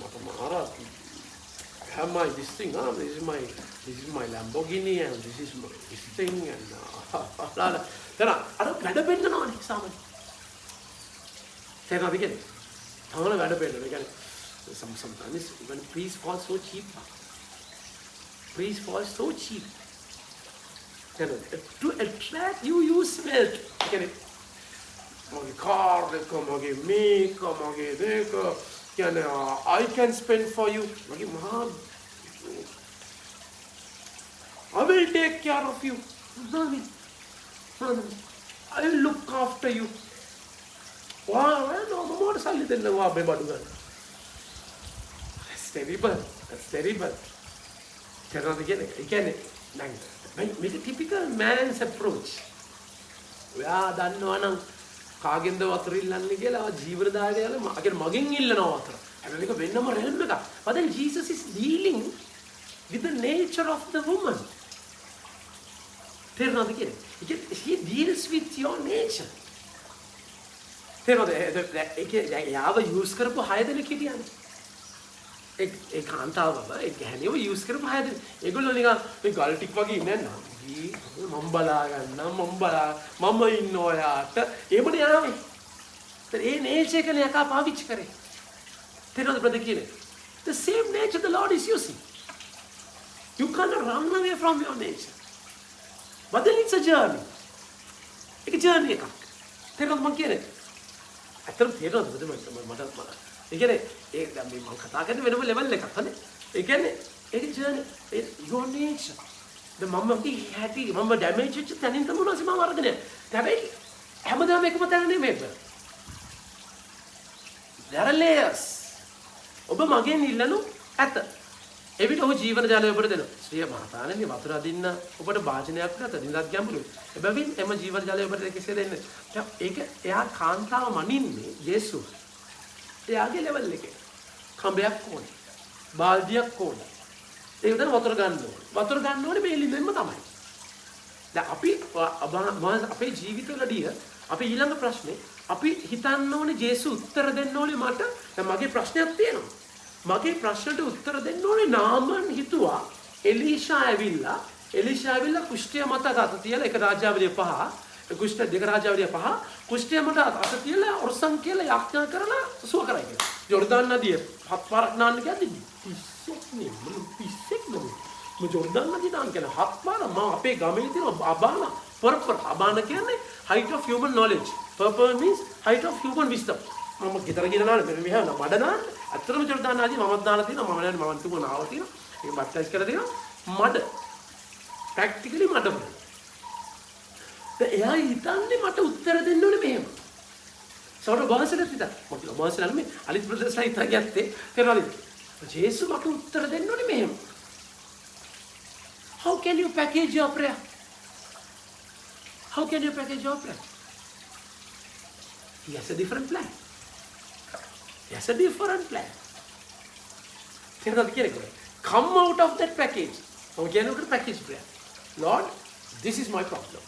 මට මාරා have my this thing, this is my Lamborghini and this is my this thing and then අර වැඩ පෙන්නනවනේ සාමාන්‍ය. තේරෙනවද කියන්නේ? තමල වැඩ පෙන්නන. ඒ කියන්නේ sometimes even priests fall so cheap. Praise falls so cheap. To attract you, use wealth. Car, make, I can spend for you. I will take care of you. I will look after you. That's terrible. That's terrible. Again, make a typical man's approach. ඔයා දන්නවනම් කාගෙන්ද වතුර ඉල්ලන්නේ කියලා ජීවනදායකයල අගෙන මගෙන් ඉල්ලනවා වතුර. හැබැයි මේක වෙන්නම රෙල්ම් එකක්. But then Jesus is dealing with the nature of the woman. තේරෙනවද කියන්නේ? He deals with your nature. තේරෙනවද? ඒක යාව යූස් කරපු 6 දෙනෙක් හිටියන්නේ. ඒ කාන්තාවව ඒ ගැහණියව යූස් කරපු 6 දෙනෙක්. ඒගොල්ලෝ නිකන් මේ ගල් ටික වගේ ඉන්නේ නැහැ. මම බලා ගන්න මම ඉන්න ඔයාට එහෙමනේ යාවේ. ඒ nature එකනේ යකා පාවිච්චි කරේ. තේරෙනවද බ්‍රදර් කියන්නේ? The same nature the Lord is using. You cannot run away from your nature. But then it's a journey. ඒක journey එකක්. තේරෙනවද මම කියන්නේ? අතන තේරෙනවද මට ඒ කියන්නේ ඒ දැන් මම කතා කරන්නේ වෙනම ලෙවල් එකක් හරි. ඒ කියන්නේ ඒක journey your nature. මමගේ හැටි මම ඩැමේජ් වෙච්ච තැනින් තමයි මොනවද මම වර්ධනය. හැබැයි හැමදාම එකම තැන නෙමෙයි. there are layers. ඔබ මගෙන් ඉල්ලනු ඇත. එවිට ඔහු ජීවන ජලය ඔබට දෙනවා. ශ්‍රිය මහතාණනි වතුර අදින්න ඔබට භාජනයක් නැත. දිනක් ගැඹුරුයි. එබැවින් එම ජීවන ජලය ඔබට කෙසේ දෙන්නේ? ඒක එයා කාන්තාව මනින්නේ යේසුස්. එයාගේ ලෙවල් එකේ. කඹයක් ඕනේ. බාල්දියක් ඕනේ. ඒක උදේ වතුර ගන්න ඕනේ. වතුර ගන්න ඕනේ මේ ලිඳෙන්ම තමයි. දැන් අපි අපේ ජීවිතවලදී අපි ඊළඟ ප්‍රශ්නේ අපි හිතන්න ඕනේ ජේසු උත්තර දෙන්න ඕනේ මට. දැන් මගේ ප්‍රශ්නයක් තියෙනවා. මගේ ප්‍රශ්නට උත්තර දෙන්න ඕනේ නාමන් හිතුවා එලීෂා ඇවිල්ලා කුෂ්ඨය මත අත තියලා එක රාජ්‍යාවලිය 5 කුෂ්ඨ දෙක රාජ්‍යාවලිය 5 කුෂ්ඨය මත අත තියලා ඔරසන් කියලා යාඥා කරලා සුව කරයි කියලා. යෝර්දාන් නදිය හත් පාරක් නාන්න කියන්නේ පිස්සෙක් නෙමෙයි. මම ජෝර්දාන් නදිය නාන්න කියන හත් පාර මම අපේ ගමේ තියෙන අබාන කියන්නේ height of human knowledge. Purpose means height of human wisdom. මම ගෙදර ගිහලා නාන්න මෙහෙම මඩ නාන්න. අත්‍තරම ජෝර්දාන් නදිය මමත් දාලා තියෙනවා. මම නෑ මම තුම නාව තියෙනවා. ඒක බැප්ටයිස් කරලා තියෙනවා. මඩ practically මඩ වල. එයා හිතන්නේ මට උත්තර දෙන්න ඕනේ මෙහෙම. සෝඩ බාසලට හිතා. මට බාසලට මේ අලිත් බ්‍රදර්ස්ලා හිතා ගත්තේ කරවලු. ජේසු මට උත්තර දෙන්න ඕනේ මෙහෙම. How can you package your prayer? How can you package your prayer? He has a different plan. He has a different plan. තේරුණාද කියන්නේ? Come out of that package. How can you package prayer? Lord, this is my problem.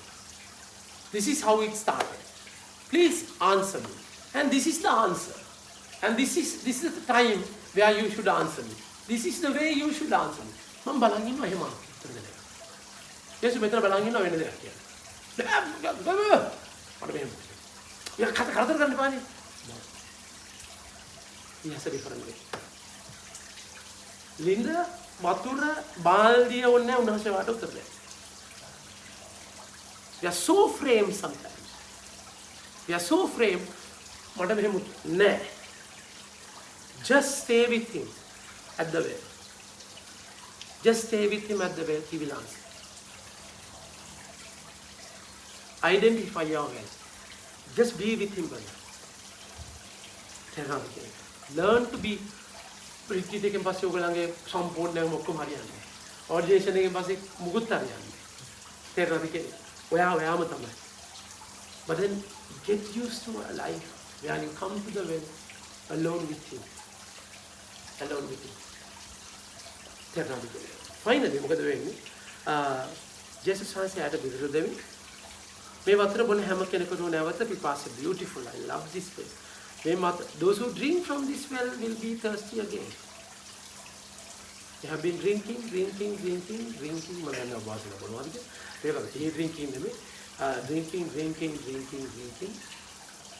This is how it started. Please answer me. And this is the answer. And this is the time where you should answer me. This is the way you should answer me. මම බලන් ඉන්නවා එහෙම උත්තර දෙන්න. යේසු මෙතන බලන් ඉන්නවා වෙන දෙයක් කියන්නේ. මට මෙහෙම. යා කරදර ගන්න පානේ. Yes, different way. ලින්ද වතුර බාල්දිය ඕනේ උන්වහන්සේ වාට උත්තර දෙන්න. We are so framed sometimes. We are so framed. මට මෙහෙම නෑ. Just stay with him at the well. Just stay with him at the well. He will answer. Identify your well. Just be with him, brother. Learn to be. ප්‍රීති දෙකෙන් පස්සේ ඔයගොල්ලන්ගේ සම්පූර්ණයෙන්ම ඔක්කොම හරියන්නේ. ඔර්ජිනේෂන් එකෙන් පස්සේ මුකුත් හරියන්නේ. තේරෙනවද කියන්නේ? ඔයාම තමයි. But then get used to a life where you come to the well alone with him. Alone with him. තේරෙනවද කියන්නේ? Finally මොකද වෙන්නේ? ජේසුස් වහන්සේට බිඳුරු දෙමි. මේ වතුර බොන හැම කෙනෙකුටම නැවත පිපාසය. Beautiful. I love this place. Those who drink from this well will be thirsty again. They have been drinking. Drinking.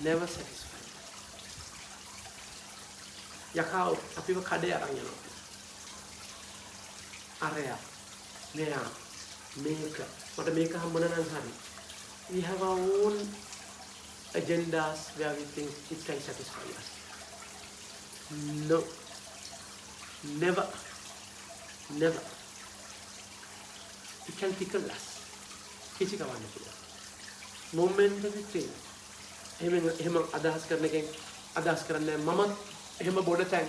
Never satisfied. යකා අපිව කඩේ අරන් යනවා. අරයා මෙයා මේක මට මේක හම්බුණා නම් හරි. We have our own agendas where we think it can satisfy us. No. Never. Never. It can tickle us. කිසි කවන්න පුළුවන්. Momentary. එහෙම අදහස් කරන එකෙන් අදහස් කරන්නේ මමත් එහෙම බොඩ තැන්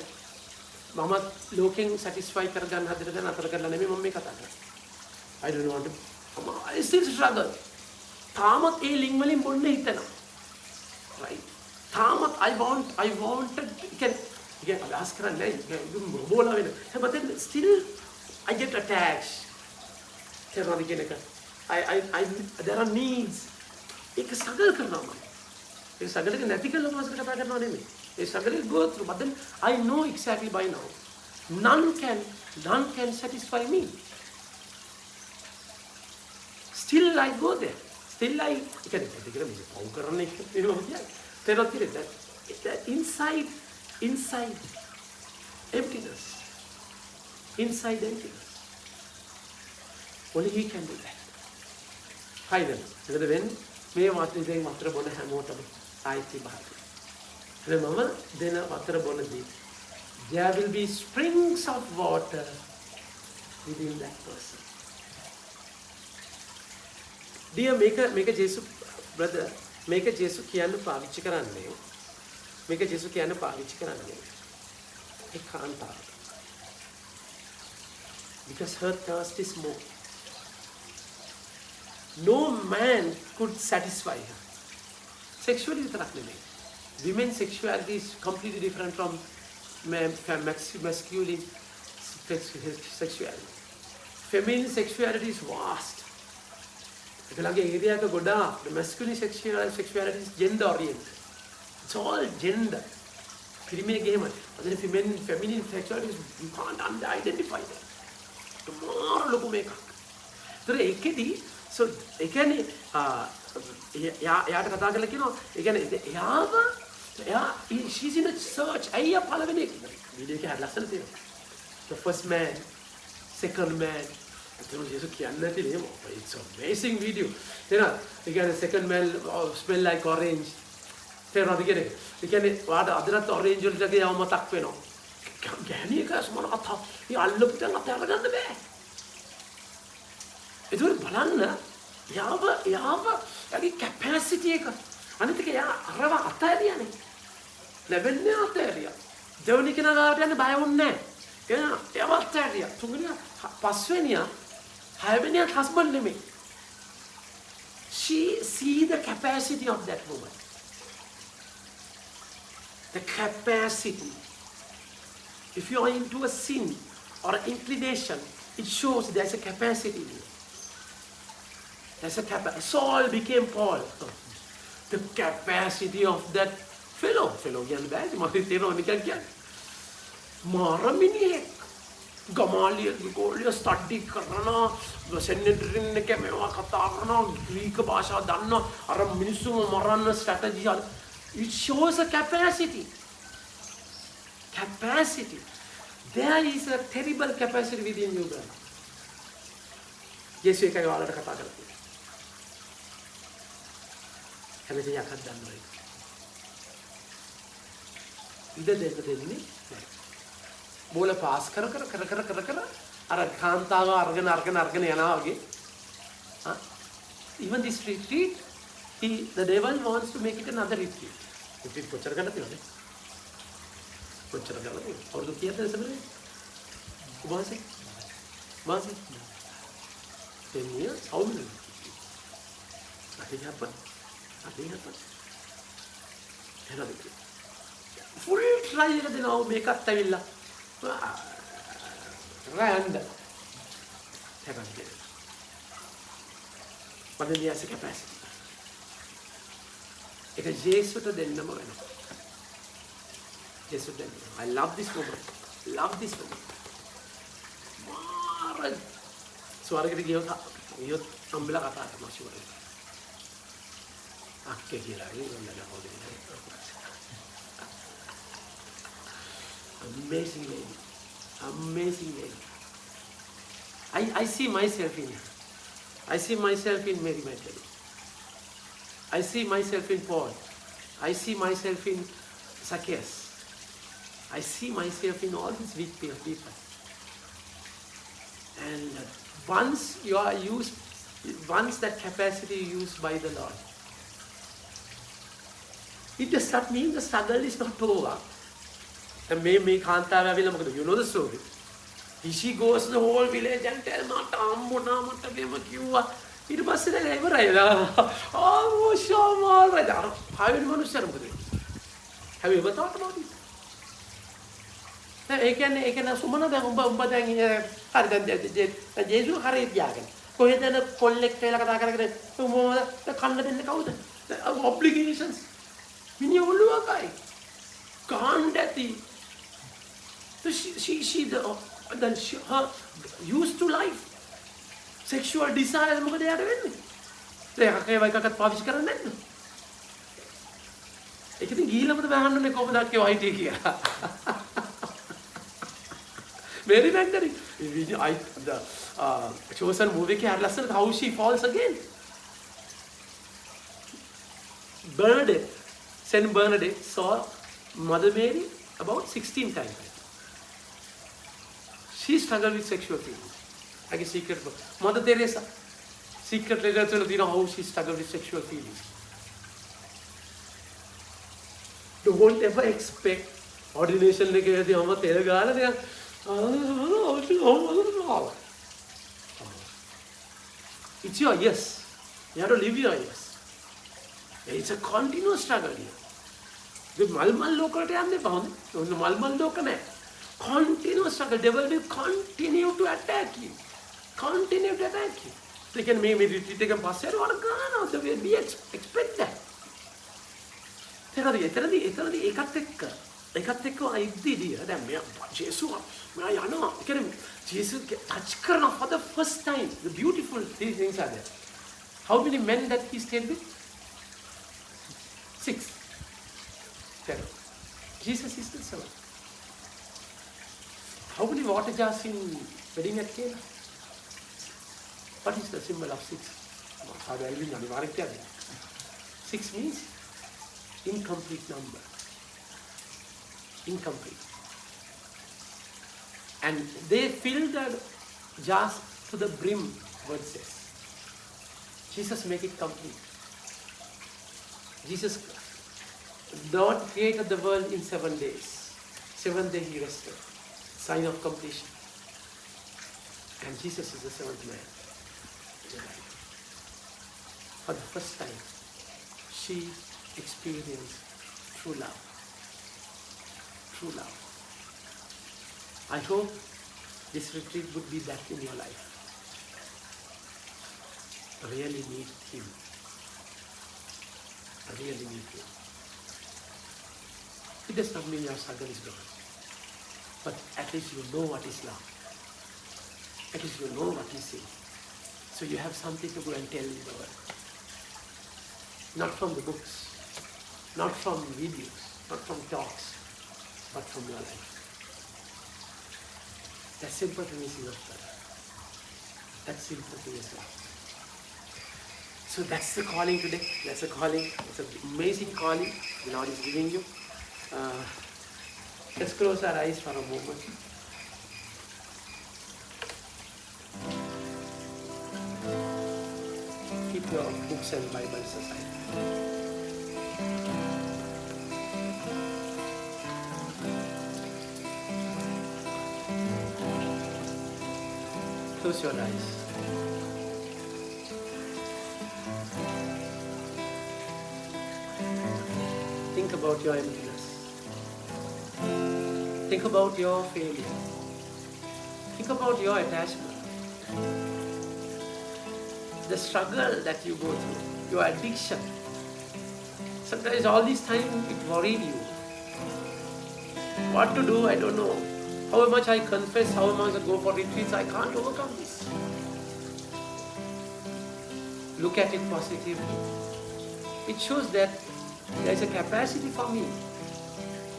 මමත් ලෝකෙන් satisfy කරගන්න හදලා දැන් අතර කරලා නෙමෙයි මම මේ කතා කරන්නේ. I don't want to. I still struggle. තාමත් ඒ ලිං වලින් බොන්න හිතනවා. Right. තාමත් I wanted again අදහස් කරන්නේ නැහැ. බෝලා වෙන. But then still I get attached. තේරුණාද කියන එක? there are needs. ඒක struggle කරනවා මම. ඒ struggle එක නැති කළා මොකද කතා කරනව නෙමෙයි. ඒ struggle go through, but then I know exactly by now. None can satisfy me. Still I go there. Still I can that inside emptiness. Inside emptiness. Only he can do that. Finally, when මේ වතුරෙන් වතුර බොන හැමෝටම ආයිති බහයි. මම දෙන වතුර බොනදී there will be springs of water within that person. Dear මේක ජේසු brother මේක ජේසු කියන්න පාවිච්චි කරන්නේ ඒ කාන්තාව. Because her thirst is more. No man could satisfy her. Sexually විතරක් නෙමෙයි. Women's sexuality is completely different from masculine sexuality. Feminine sexuality is vast. ඒකලගේ area එක ගොඩාක්. The masculine sexuality is gender oriented. It's all gender. පිරිමේගේ එහෙමයි. අද feminine sexuality is you can't identify that. tomorrow ලොකු මේකක්. ඒතර ඒකෙදි so ඒ කියන්නේ යාට කතා කරලා කියනවා ඒ කියන්නේ she's in a search. අයියා පළවෙනි වීඩියෝ එකේ හරි ලස්සන තියෙනවා. The first man, second man. ඒතර ජේසු කියන්නේ නැති නේම. It's amazing video. තේරෙනවද? ඒ කියන්නේ second man smell like orange. තේරෙනවද කියන්නේ? ඒ කියන්නේ වාට අදටත් orange වලට යව මතක් වෙනවා. ගැහණි එක සමන කතා. මේ අල්ලපු තැන අත අරගන්න බෑ. ඒතර බලන්න යාගේ කැපැසිටි එක අනිත් එක යා අරව අතහැරියානේ ලැබෙන්නේ අතහැරියා දෙවෙනි කෙනා ගාවට යන්න බය වුන්නේ නැහැ එයා අතහැරියා තුන්වෙනියා පස්වෙනියා හයවෙනියා හස්බන්ඩ් නෙමෙයි she see the capacity of that woman the capacity if you are into a sin or an inclination it shows there's a capacity in you. There's a capacity. Saul became Paul. The capacity of that fellow කියන්නේ බෑනේ මම හිතේනවා නිකන් කියන්නේ. මාරමිනියෙක්. ගමාලිය ස්ටඩි කරනවා සෙනෙටරින් එකේ මේවා කතා කරනවා ග්‍රීක භාෂාව දන්නවා අර මිනිස්සුම මරන්න strategy it shows a capacity. There is a terrible capacity within you brother. යේසු එකයි ඔයාලට කතා කරලා තියෙන්නේ. හැබැයි යකක් දන්නවා. ඉඳ දෙන්නේ බෝල පාස් කර අර කාන්තාව අරගෙන යනවා වගේ. Even this retreat the devil wants to make it another retreat. retreat කොච්චර ගන්න තියෙනවද? කොච්චර ගන්නද? අවුරුදු කීයද සමහරේ? උපාසෙ 10 years? How many? Nothing happened. Full try එක දෙනවා මේකත් ඇවිල්ලා. රෑන්ද. හැබැයි but then there's a capacity. ඒක ජේසුට දෙන්නම වෙනවා. ජේසුට දෙන්න. I love this woman. මාර ස්වර්ගයට ගියොත් අම්බලා කතා කරනවා ෂුවර්. අක්කේ කියලා ඉන්නද හොදේ. Amazing lady. I see myself in her. I see myself in Mary Magdalene. I see myself in Paul. I see myself in Zacchaeus. I see myself in all these weak people. And once you are used, once that capacity is used by the Lord, it does not mean the struggle is not over. And me kanta you know the story. She goes to the whole village and tells mata ammuna mata bema kiwa. It was ever right. Oh, show all right. Have you ever thought about it? ඒ කියන්නේ සුමන දැන් උඹ දැන් හරි දැන් ජේසුස් හරියට ගියාගෙන කොහෙද යන කොල්ලෙක් කියලා කතා කරගෙන උඹ කන්න දෙන්නේ කවුද obligations මිනිහ ඔළුවකයි can't ඇති so she then her used to life sexual desire මොකද යාට වෙන්නේ ඒක එකකට පාවිච්චි කරන්නේ නැද්ද ඒක ඉතින් ගිහිල්ලාමද බහන්නනේ කොහොමද අක්කේ වයිටි කියලා Mary Magdalene. The chosen movie ke lesson how she falls again. Bernadette, Saint Bernadette saw Mother Mary about 16 times. She struggled with sexual feelings. Like a secret book. Mother Teresa, secret letters, you know how she struggled with sexual feelings. Don't ever expect ordination like it's your yes. You have to live your yes. It's a continuous struggle here. The malmal local malmal local continuous struggle. Devil will continue to attack you. Continue to attack you. They can maybe take a pass or a we expect that. එකත් එක්ක ඉද්දී දැන් මෙයා ජේසුස් මම යනවා ඒ කියන්නේ ජේසුස් touch කරන for the first time the beautiful things are there how many men that he stayed with 6 7 Jesus is the 7 how many water jars in wedding at Cana what is the symbol of 6 6 means incomplete number incomplete. And they filled the jars to the brim, word says. Jesus make it complete. Jesus, God created the world in 7 days. 7th day he rested. Sign of completion. And Jesus is the 7th man. For the first time, she experienced true love. True love. I hope this retreat would be that in your life. Really need him. Really need him. It does not mean your struggle is gone. But at least you know what is love. At least you know what is sin. So you have something to go and tell in the world. Not from the books. Not from videos. Not from talks. But from your life. That simple thing is enough for you. That simple thing is love. So that's the calling today. That's the calling. It's an amazing calling the Lord is giving you. Let's close our eyes for a moment. Keep your books and Bibles aside. Close your eyes. Think about your emptiness. Think about your failure. Think about your attachment. The struggle that you go through. Your addiction. Sometimes all this time it worried you. What to do, I don't know. How much I confess, how much I go for retreats, I can't overcome this. Look at it positively. It shows that there is a capacity for me.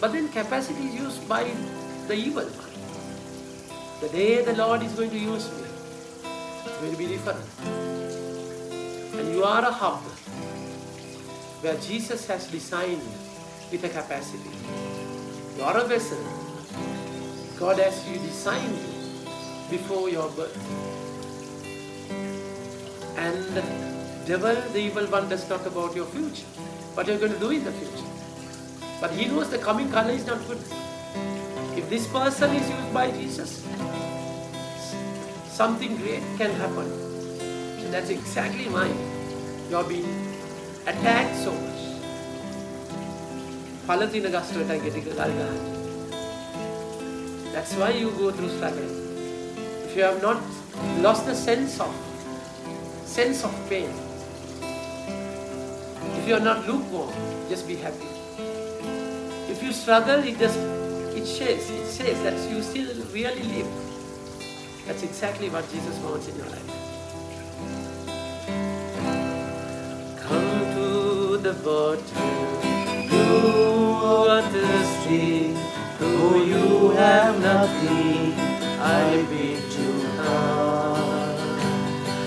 But then capacity is used by the evil one. The day the Lord is going to use me, It's going to be different. And you are a hub where Jesus has designed with a capacity. You are a vessel. God has you designed before your birth. And devil, the evil one, does not about your future. What you're going to do in the future. But he knows the coming color is not good. If this person is used by Jesus, something great can happen. So that's exactly why you're being attacked so much. That's why you go through struggle. If you have not lost the sense of pain, if you are not lukewarm, just be happy. If you struggle, it says that you still really live. That's exactly what Jesus wants in your life. Come to the water, you are thirsty, though you have nothing, I bid you come.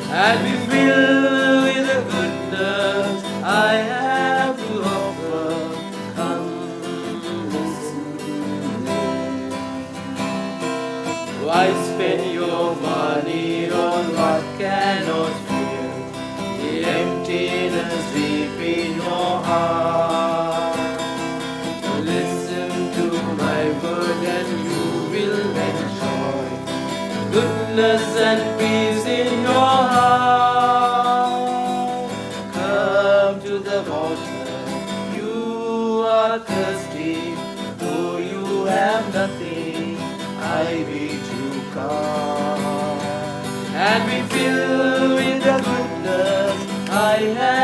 And be filled with the goodness I have to offer. Come, listen. Why spend your money on what cannot fill the emptiness deep in your heart? Listen to my word and you will enjoy goodness and peace in your heart. Come to the water, you are thirsty, though you have nothing, I bid you come. And be filled with the goodness I have